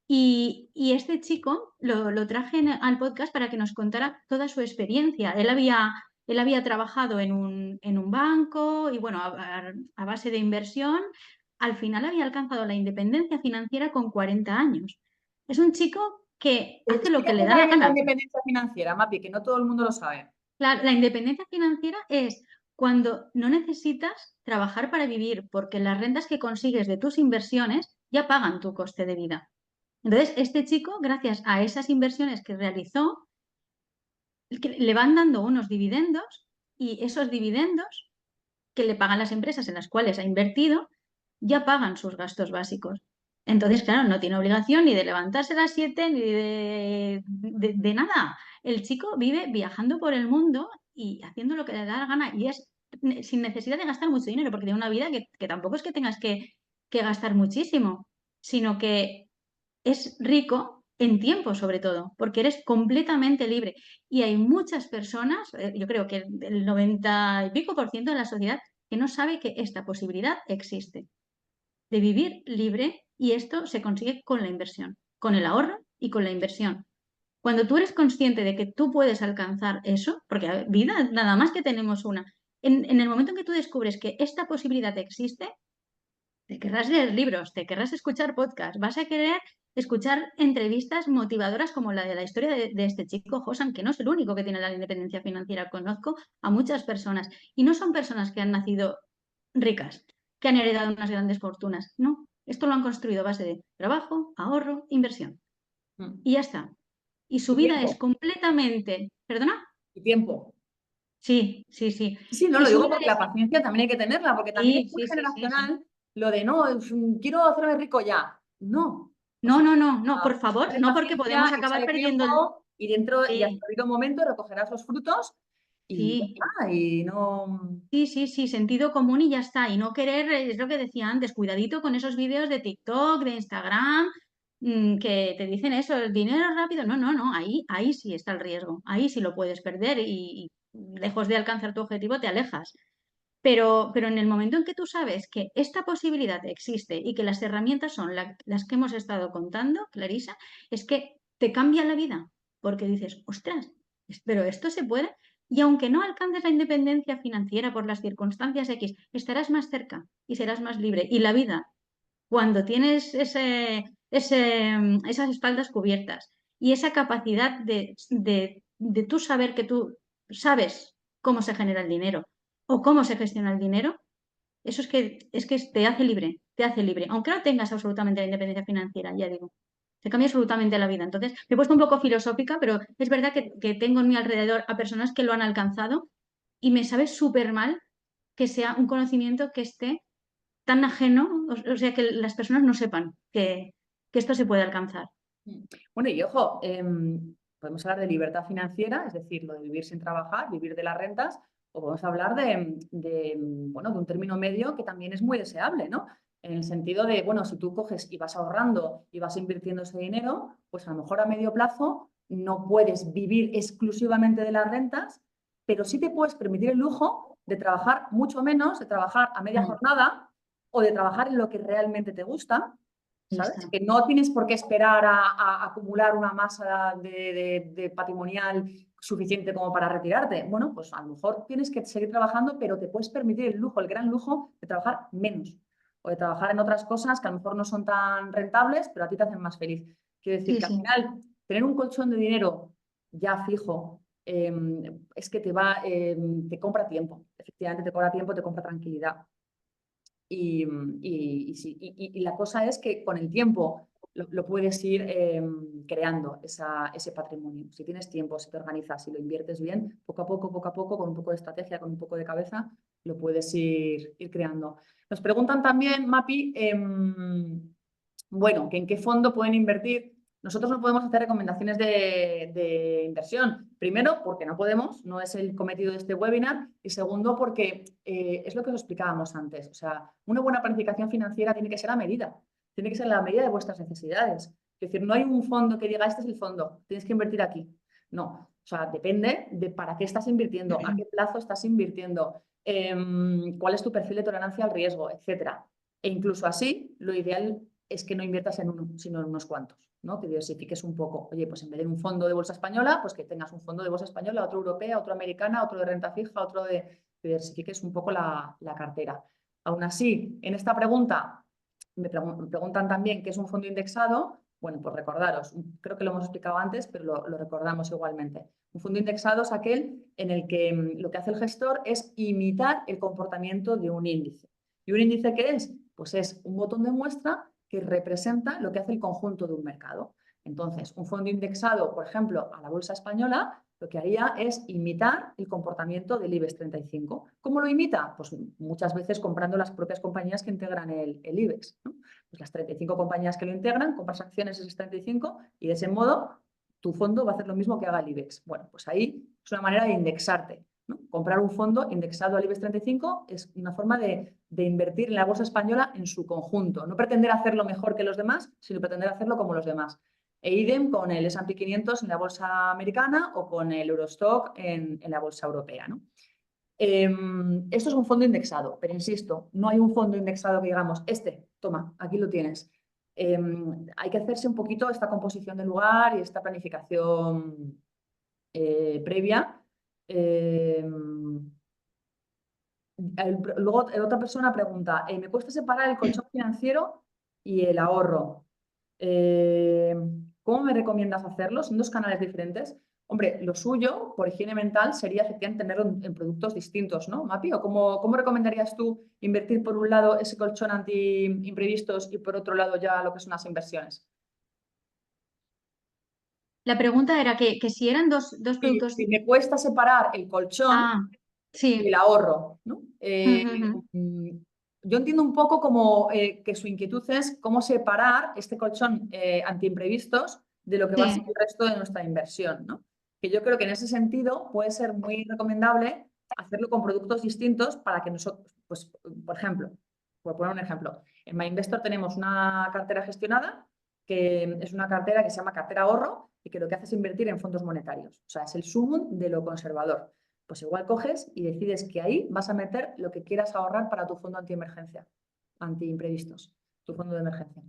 Y este chico lo traje al podcast para que nos contara toda su experiencia. Él había trabajado en un banco y bueno, a base de inversión, al final había alcanzado la independencia financiera con 40 años. Es un chico que hace lo que le da la Explícame la gana. independencia financiera, Mapi, que no todo el mundo lo sabe. La independencia financiera es cuando no necesitas trabajar para vivir, porque las rentas que consigues de tus inversiones ya pagan tu coste de vida. Entonces, este chico, gracias a esas inversiones que realizó, le van dando unos dividendos y esos dividendos que le pagan las empresas en las cuales ha invertido, ya pagan sus gastos básicos. Entonces, claro, no tiene obligación ni de levantarse a las 7 ni de nada. El chico vive viajando por el mundo y haciendo lo que le da la gana y es sin necesidad de gastar mucho dinero, porque tiene una vida que tampoco es que tengas que gastar muchísimo, sino que es rico en tiempo sobre todo, porque eres completamente libre. Y hay muchas personas, yo creo que el 90 y pico % de la sociedad, que no sabe que esta posibilidad existe, de vivir libre, y esto se consigue con la inversión, con el ahorro y con la inversión. Cuando tú eres consciente de que tú puedes alcanzar eso, porque vida nada más que tenemos una, en el momento en que tú descubres que esta posibilidad existe, te querrás leer libros, te querrás escuchar podcasts, vas a querer escuchar entrevistas motivadoras como la de la historia de este chico, Josan, que no es el único que tiene la independencia financiera. Conozco a muchas personas y no son personas que han nacido ricas, que han heredado unas grandes fortunas. No, esto lo han construido a base de trabajo, ahorro, inversión. Y ya está. Y su Y vida es tiempo, completamente... ¿Perdona? y tiempo. Sí, sí, sí. Sí, no Y lo su digo vida porque es... la paciencia también hay que tenerla, porque también Sí, es muy sí, sí, sí, sí. generacional lo de no, quiero hacerme rico ya. No. O No, sea, no, no, no, por favor, échale no, porque paciencia, podemos acabar échale perdiendo tiempo y dentro, y hasta Sí, el debido momento recogerás los frutos y ya Sí, está, y no... sí, sí, sí, sentido común y ya está. Y no querer, es lo que decía antes, cuidadito con esos vídeos de TikTok, de Instagram, que te dicen eso, el dinero rápido. No, no, no, ahí sí está el riesgo. Ahí sí lo puedes perder y lejos de alcanzar tu objetivo te alejas. Pero en el momento en que tú sabes que esta posibilidad existe y que las herramientas son las que hemos estado contando, Clarisa, es que te cambia la vida, porque dices, ostras, pero esto se puede. Y aunque no alcances la independencia financiera por las circunstancias X, estarás más cerca y serás más libre. Y la vida, cuando tienes esas espaldas cubiertas y esa capacidad de tú saber que tú sabes cómo se genera el dinero o cómo se gestiona el dinero, eso es que te hace libre, te hace libre, aunque no tengas absolutamente la independencia financiera, ya digo. Te cambia absolutamente la vida. Entonces, me he puesto un poco filosófica, pero es verdad que tengo en mi alrededor a personas que lo han alcanzado y me sabe súper mal que sea un conocimiento que esté tan ajeno, o sea, que las personas no sepan que esto se puede alcanzar. Bueno, y ojo, podemos hablar de libertad financiera, es decir, lo de vivir sin trabajar, vivir de las rentas, o podemos hablar bueno, de un término medio que también es muy deseable, ¿no? En el sentido de, bueno, si tú coges y vas ahorrando y vas invirtiendo ese dinero, pues a lo mejor a medio plazo no puedes vivir exclusivamente de las rentas, pero sí te puedes permitir el lujo de trabajar mucho menos, de trabajar a media Mm, jornada o de trabajar en lo que realmente te gusta. ahí ¿Sabes? está. Que no tienes por qué esperar a acumular una masa de patrimonial suficiente como para retirarte. Bueno, pues a lo mejor tienes que seguir trabajando, pero te puedes permitir el lujo, el gran lujo de trabajar menos o de trabajar en otras cosas que a lo mejor no son tan rentables, pero a ti te hacen más feliz. Quiero decir Sí, que al sí. final tener un colchón de dinero ya fijo es que te compra tiempo. Efectivamente, te compra tiempo, te compra tranquilidad. Y la cosa es que con el tiempo lo puedes ir creando ese patrimonio. Si tienes tiempo, si te organizas, si lo inviertes bien, poco a poco, con un poco de estrategia, con un poco de cabeza, lo puedes ir creando. Nos preguntan también, Mapi, bueno, que en qué fondo pueden invertir. Nosotros no podemos hacer recomendaciones de inversión. Primero, porque no podemos, no es el cometido de este webinar. Y segundo, porque es lo que os explicábamos antes. O sea, una buena planificación financiera tiene que ser a medida. Tiene que ser a la medida de vuestras necesidades. Es decir, no hay un fondo que diga, este es el fondo, tienes que invertir aquí. No. O sea, depende de para qué estás invirtiendo, a qué plazo estás invirtiendo, cuál es tu perfil de tolerancia al riesgo, etcétera. E incluso así, lo ideal es que no inviertas en uno, sino en unos cuantos, ¿no? Que diversifiques un poco. Oye, pues en vez de un fondo de bolsa española, pues que tengas un fondo de bolsa española, otro europea, otro americana, otro de renta fija, otro que diversifiques un poco la cartera. Aún así, en esta pregunta me preguntan también qué es un fondo indexado. Bueno, pues recordaros, creo que lo hemos explicado antes, pero lo recordamos igualmente. Un fondo indexado es aquel en el que lo que hace el gestor es imitar el comportamiento de un índice. ¿Y un índice qué es? Pues es un botón de muestra que representa lo que hace el conjunto de un mercado. Entonces, un fondo indexado, por ejemplo, a la bolsa española, lo que haría es imitar el comportamiento del IBEX 35. ¿Cómo lo imita? Pues muchas veces comprando las propias compañías que integran el IBEX, ¿no? Pues las 35 compañías que lo integran, compras acciones de esas 35 y de ese modo tu fondo va a hacer lo mismo que haga el IBEX. Bueno, pues ahí es una manera de indexarte, ¿no? Comprar un fondo indexado al IBEX 35 es una forma de invertir en la bolsa española en su conjunto. No pretender hacerlo mejor que los demás, sino pretender hacerlo como los demás. E idem con el S&P 500 en la bolsa americana o con el Eurostock en la bolsa europea, ¿no? Esto es un fondo indexado, pero insisto, no hay un fondo indexado que digamos, toma, aquí lo tienes. Hay que hacerse un poquito esta composición del lugar y esta planificación previa. Luego otra persona pregunta, me cuesta separar el colchón financiero y el ahorro. Eh, ¿Cómo me recomiendas hacerlo? Son dos canales diferentes. Hombre, lo suyo, por higiene mental, sería efectivamente tenerlo en productos distintos, ¿no, Mapi? ¿O cómo recomendarías tú invertir por un lado ese colchón anti-imprevistos y por otro lado ya lo que son las inversiones? La pregunta era que si eran dos productos. Si me cuesta separar el colchón Ah, y el sí. ahorro, ¿no? Ujú, ujú. Yo entiendo un poco como que su inquietud es cómo separar este colchón anti-imprevistos de lo que va a ser Sí, el resto de nuestra inversión, ¿no? que yo creo que en ese sentido puede ser muy recomendable hacerlo con productos distintos para que nosotros, pues, por ejemplo, por poner un ejemplo, en MyInvestor tenemos una cartera gestionada que es una cartera que se llama cartera ahorro y que lo que hace es invertir en fondos monetarios. O sea, es el sumum de lo conservador. Pues igual coges y decides que ahí vas a meter lo que quieras ahorrar para tu fondo antiemergencia, antiimprevistos, tu fondo de emergencia.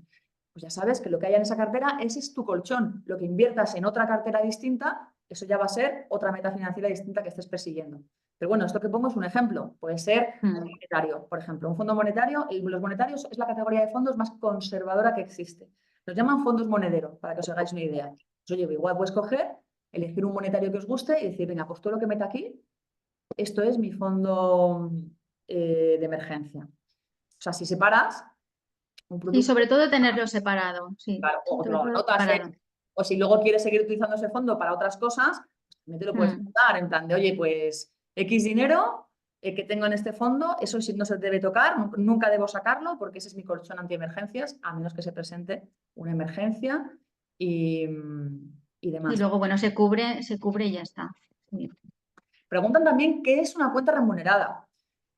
Pues ya sabes que lo que haya en esa cartera, ese es tu colchón. Lo que inviertas en otra cartera distinta, eso ya va a ser otra meta financiera distinta que estés persiguiendo. Pero bueno, esto que pongo es un ejemplo. Puede ser un monetario, por ejemplo. Un fondo monetario, los monetarios es la categoría de fondos más conservadora que existe. Los llaman fondos monedero, para que os hagáis una idea. Pues, oye, igual puedes coger, elegir un monetario que os guste y decir, venga, pues todo lo que meta aquí, esto es mi fondo de emergencia. O sea, si separas un Y producto, sobre todo tenerlo separado, sí. claro, o Sobre lo todo anotas, separado. o si luego quieres seguir utilizando ese fondo para otras cosas, pues también te lo puedes anotar en plan de, oye, pues X dinero que tengo en este fondo, eso sí no se debe tocar, nunca debo sacarlo porque ese es mi colchón antiemergencias, a menos que se presente una emergencia y Y demás. luego, bueno, se cubre y ya está. Sí. Preguntan también qué es una cuenta remunerada,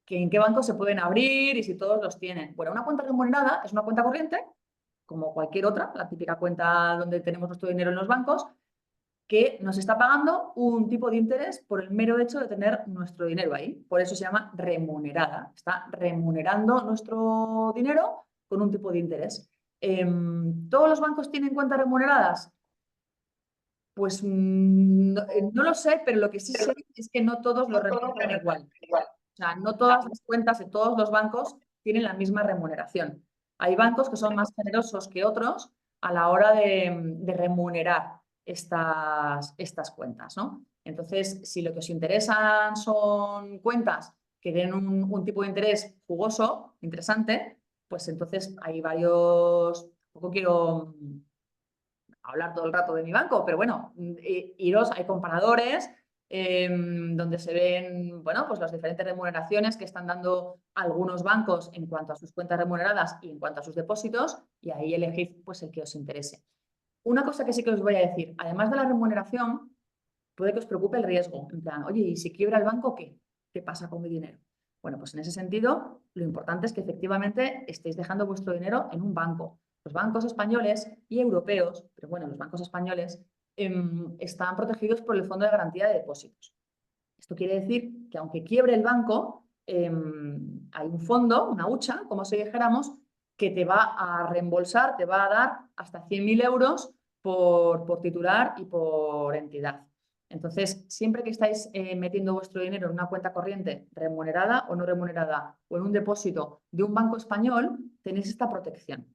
que en qué bancos se pueden abrir y si todos los tienen. Bueno, una cuenta remunerada es una cuenta corriente, como cualquier otra, la típica cuenta donde tenemos nuestro dinero en los bancos, que nos está pagando un tipo de interés por el mero hecho de tener nuestro dinero ahí. Por eso se llama remunerada. Está remunerando nuestro dinero con un tipo de interés. ¿Todos los bancos tienen cuentas remuneradas? Pues no lo sé, pero lo que sí sé es que no todos lo remuneran igual. O sea, no todas las cuentas de todos los bancos tienen la misma remuneración. Hay bancos que son más generosos que otros a la hora de remunerar estas cuentas, ¿no? Entonces, si lo que os interesan son cuentas que den un tipo de interés jugoso, interesante, pues entonces hay varios, tampoco quiero hablar todo el rato de mi banco, pero bueno, iros, hay comparadores donde se ven, bueno, pues las diferentes remuneraciones que están dando algunos bancos en cuanto a sus cuentas remuneradas y en cuanto a sus depósitos, y ahí elegid pues el que os interese. Una cosa que sí que os voy a decir, además de la remuneración, puede que os preocupe el riesgo, en plan, oye, ¿y si quiebra el banco, qué? ¿Qué pasa con mi dinero? Bueno, pues en ese sentido, lo importante es que efectivamente estéis dejando vuestro dinero en un banco. Los bancos españoles y europeos, pero bueno, los bancos españoles están protegidos por el Fondo de Garantía de Depósitos. Esto quiere decir que aunque quiebre el banco, hay un fondo, una hucha, como si dijéramos, que te va a reembolsar, te va a dar hasta 100.000 euros por titular y por entidad. Entonces, siempre que estáis metiendo vuestro dinero en una cuenta corriente remunerada o no remunerada o en un depósito de un banco español, tenéis esta protección,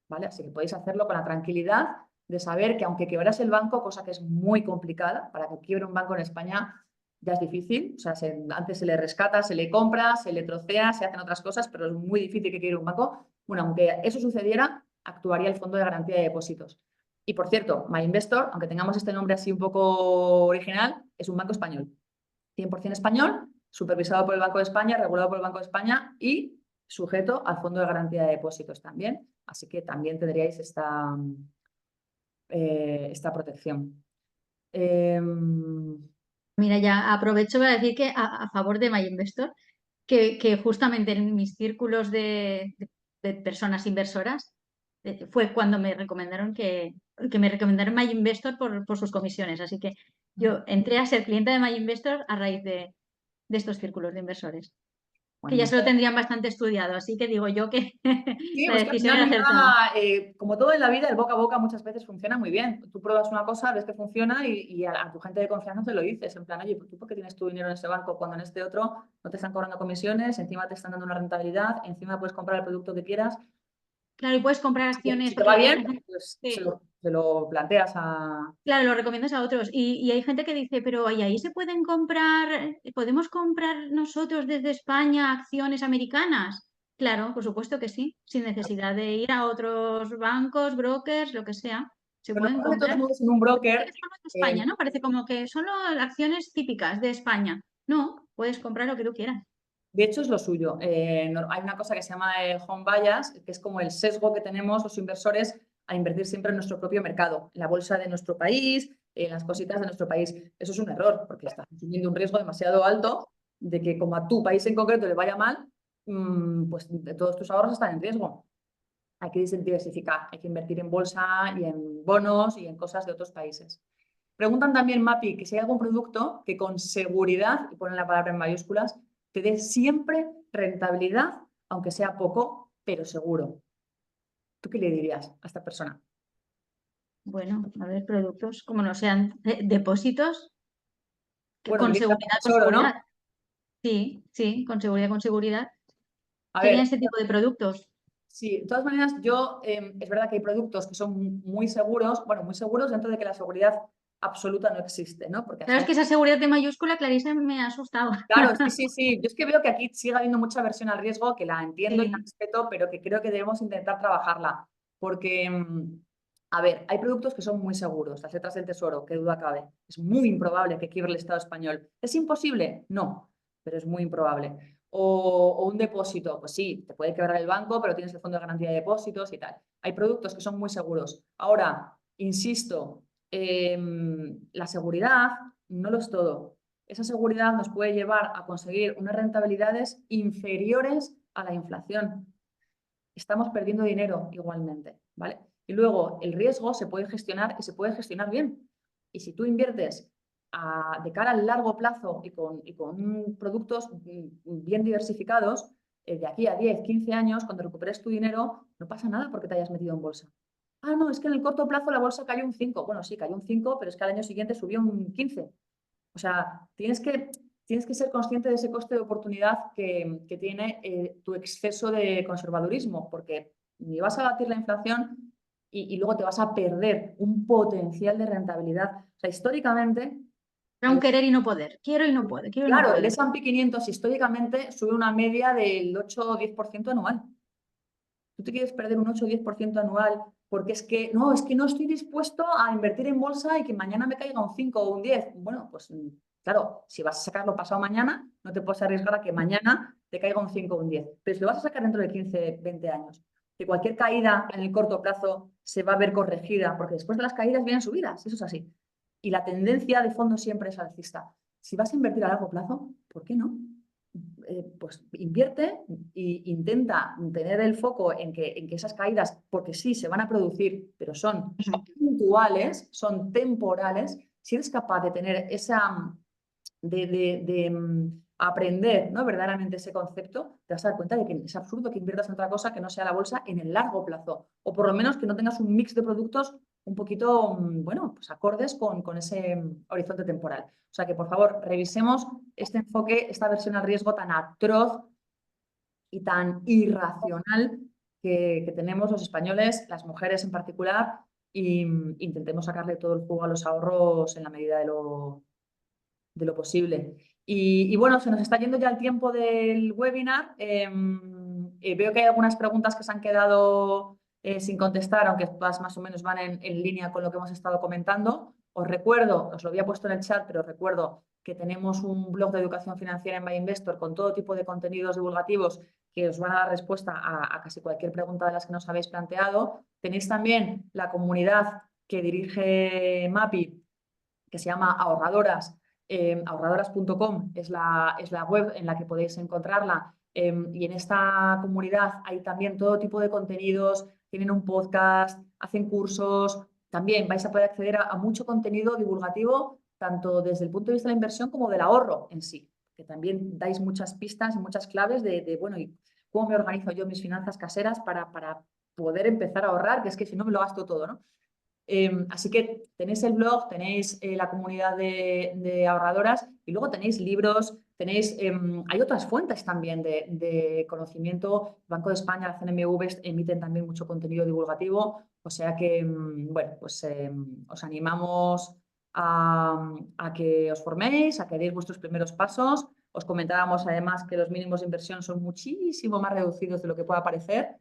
¿vale? Así que podéis hacerlo con la tranquilidad de saber que aunque quebrase el banco, cosa que es muy complicada, para que quiebre un banco en España ya es difícil, o sea, antes se le rescata, se le compra, se le trocea, se hacen otras cosas, pero es muy difícil que quiebre un banco. Bueno, aunque eso sucediera, actuaría el Fondo de Garantía de Depósitos. Y por cierto, MyInvestor, aunque tengamos este nombre así un poco original, es un banco español. 100% español, supervisado por el Banco de España, regulado por el Banco de España y sujeto al Fondo de Garantía de Depósitos también. Así que también tendríais esta protección. Mira, ya aprovecho para decir que a favor de MyInvestor, que justamente en mis círculos de personas inversoras fue cuando me recomendaron que me recomendaron MyInvestor por sus comisiones. Así que yo entré a ser clienta de MyInvestor a raíz de estos círculos de inversores, que ya Bueno, se lo tendrían bastante estudiado. Así que digo yo que sí, la pues que al decisión final, era mira, acertada. como todo en la vida, el boca a boca muchas veces funciona muy bien. Tú pruebas una cosa, ves que funciona y a tu gente de confianza te lo dices. En plan, oye, ¿tú por qué tienes tu dinero en ese banco cuando en este otro no te están cobrando comisiones, encima te están dando una rentabilidad, encima puedes comprar el producto que quieras? Claro, y puedes comprar acciones, Si te porque va hay bien, gente, pues sí, se lo planteas a... claro, lo recomiendas a otros. Y hay gente que dice, pero ¿y ahí se pueden comprar, podemos comprar nosotros desde España acciones americanas? Claro, por supuesto que sí, sin necesidad de ir a otros bancos, brokers, lo que sea. Se Pero pueden luego, de todos comprar. modos, en un Parece broker... que solo es de España, ¿no? Parece como que solo acciones típicas de España. No, puedes comprar lo que tú quieras. De hecho, es lo suyo. Hay una cosa que se llama home bias, que es como el sesgo que tenemos los inversores a invertir siempre en nuestro propio mercado, en la bolsa de nuestro país, las cositas de nuestro país. Eso es un error, porque estás asumiendo un riesgo demasiado alto de que como a tu país en concreto le vaya mal, pues todos tus ahorros están en riesgo. Hay que diversificar, hay que invertir en bolsa y en bonos y en cosas de otros países. Preguntan también, Mapi, que si hay algún producto que con seguridad, y ponen la palabra en mayúsculas, te dé siempre rentabilidad, aunque sea poco, pero seguro. ¿Tú qué le dirías a esta persona? Bueno, a ver, productos como no sean depósitos, que Bueno, con dirías seguridad, con tesoro, seguridad. ¿no? Sí, sí, con seguridad, con seguridad. A Serían ver, este tipo de productos. sí, de todas maneras, es verdad que hay productos que son muy seguros, bueno, muy seguros dentro de que la seguridad absoluta no existe, ¿no? Porque Claro, hasta es que esa seguridad de mayúscula, Clarisa, me ha asustado. claro, sí, sí, sí. Yo es que veo que aquí sigue habiendo mucha aversión al riesgo, que la entiendo y la Sí. respeto, pero que creo que debemos intentar trabajarla. Porque, a ver, hay productos que son muy seguros, las letras del tesoro, qué duda cabe. Es muy improbable que quiebre el Estado español. ¿Es imposible? No, pero es muy improbable. O un depósito, pues sí, te puede quebrar el banco, pero tienes el fondo de garantía de depósitos y tal. Hay productos que son muy seguros. Ahora, insisto, la seguridad no lo es todo. Esa seguridad nos puede llevar a conseguir unas rentabilidades inferiores a la inflación. Estamos perdiendo dinero igualmente, ¿vale? Y luego el riesgo se puede gestionar y se puede gestionar bien. Y si tú inviertes de cara al largo plazo y con productos bien diversificados, de aquí a 10, 15 años, cuando recuperes tu dinero, no pasa nada porque te hayas metido en bolsa. Ah, no, es que en el corto plazo la bolsa cayó un 5. Bueno, sí, cayó un 5, pero es que al año siguiente subió un 15. O sea, tienes que ser consciente de ese coste de oportunidad que tiene tu exceso de conservadurismo, porque ni vas a batir la inflación y luego te vas a perder un potencial de rentabilidad. O sea, históricamente, Era un querer y no poder. Quiero y no puedo, quiero y no claro, el puedo. S&P 500 históricamente sube una media del 8 o 10% anual. ¿Tú te quieres perder un 8 o 10% anual porque es que no estoy dispuesto a invertir en bolsa y que mañana me caiga un 5 o un 10? Bueno, pues claro, si vas a sacarlo pasado mañana, no te puedes arriesgar a que mañana te caiga un 5 o un 10. Pero si lo vas a sacar dentro de 15, 20 años, que cualquier caída en el corto plazo se va a ver corregida, porque después de las caídas vienen subidas, eso es así. Y la tendencia de fondo siempre es alcista. Si vas a invertir a largo plazo, ¿por qué no? Pues invierte e intenta tener el foco en que esas caídas, porque sí, se van a producir, pero son puntuales, son temporales. Si eres capaz de tener de aprender, ¿no?, verdaderamente ese concepto, te vas a dar cuenta de que es absurdo que inviertas en otra cosa que no sea la bolsa en el largo plazo, o por lo menos que no tengas un mix de productos un poquito, bueno, pues acordes con ese horizonte temporal. O sea que, por favor, revisemos este enfoque, esta versión al riesgo tan atroz y tan irracional que tenemos los españoles, las mujeres en particular, e intentemos sacarle todo el jugo a los ahorros en la medida de lo posible. Y bueno, se nos está yendo ya el tiempo del webinar. Veo que hay algunas preguntas que se han quedado sin contestar, aunque todas más o menos van en línea con lo que hemos estado comentando. Os recuerdo, os lo había puesto en el chat, pero os recuerdo que tenemos un blog de educación financiera en MyInvestor con todo tipo de contenidos divulgativos que os van a dar respuesta a casi cualquier pregunta de las que nos habéis planteado. Tenéis también la comunidad que dirige Mapi, que se llama Ahorradoras. Ahorradoras.com es la web en la que podéis encontrarla. Y en esta comunidad hay también todo tipo de contenidos, tienen un podcast, hacen cursos, también vais a poder acceder a mucho contenido divulgativo, tanto desde el punto de vista de la inversión como del ahorro en sí, que también dais muchas pistas y muchas claves bueno, ¿y cómo me organizo yo mis finanzas caseras para poder empezar a ahorrar? Que es que si no me lo gasto todo, ¿no? Así que tenéis el blog, tenéis la comunidad de ahorradoras y luego tenéis libros, hay otras fuentes también de conocimiento. El Banco de España, la CNMV emiten también mucho contenido divulgativo, o sea que, bueno, pues os animamos a que os forméis, a que deis vuestros primeros pasos. Os comentábamos además que los mínimos de inversión son muchísimo más reducidos de lo que pueda parecer.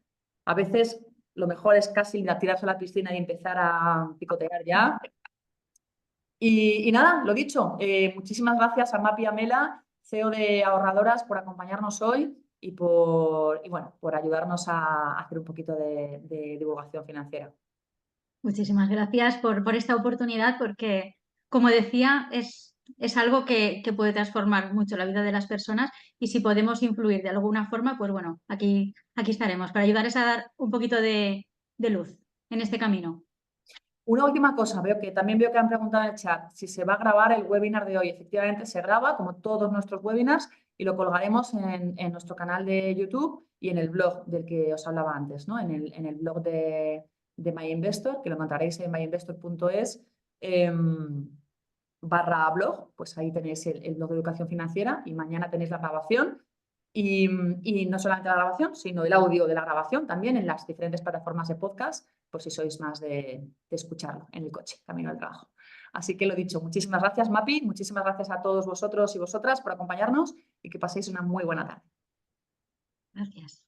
A veces lo mejor es casi tirarse a la piscina y empezar a picotear ya. Y nada, lo dicho, muchísimas gracias a Mapi Amela, CEO de Ahorradoras, por acompañarnos hoy bueno, por ayudarnos a hacer un poquito de divulgación financiera. Muchísimas gracias por esta oportunidad, porque como decía, es algo que puede transformar mucho la vida de las personas y si podemos influir de alguna forma, pues bueno, aquí estaremos para ayudarles a dar un poquito de luz en este camino. Una última cosa, también veo que han preguntado en el chat si se va a grabar el webinar de hoy. Efectivamente, se graba como todos nuestros webinars y lo colgaremos en nuestro canal de YouTube y en el blog del que os hablaba antes, ¿no? En el blog de MyInvestor, que lo encontraréis en myinvestor.es /blog, pues ahí tenéis el blog de educación financiera y mañana tenéis la grabación. Y no solamente la grabación, sino el audio de la grabación también en las diferentes plataformas de podcast, por si sois más de escucharlo en el coche, camino al trabajo. Así que lo dicho, muchísimas gracias, Mapi, muchísimas gracias a todos vosotros y vosotras por acompañarnos y que paséis una muy buena tarde. Gracias.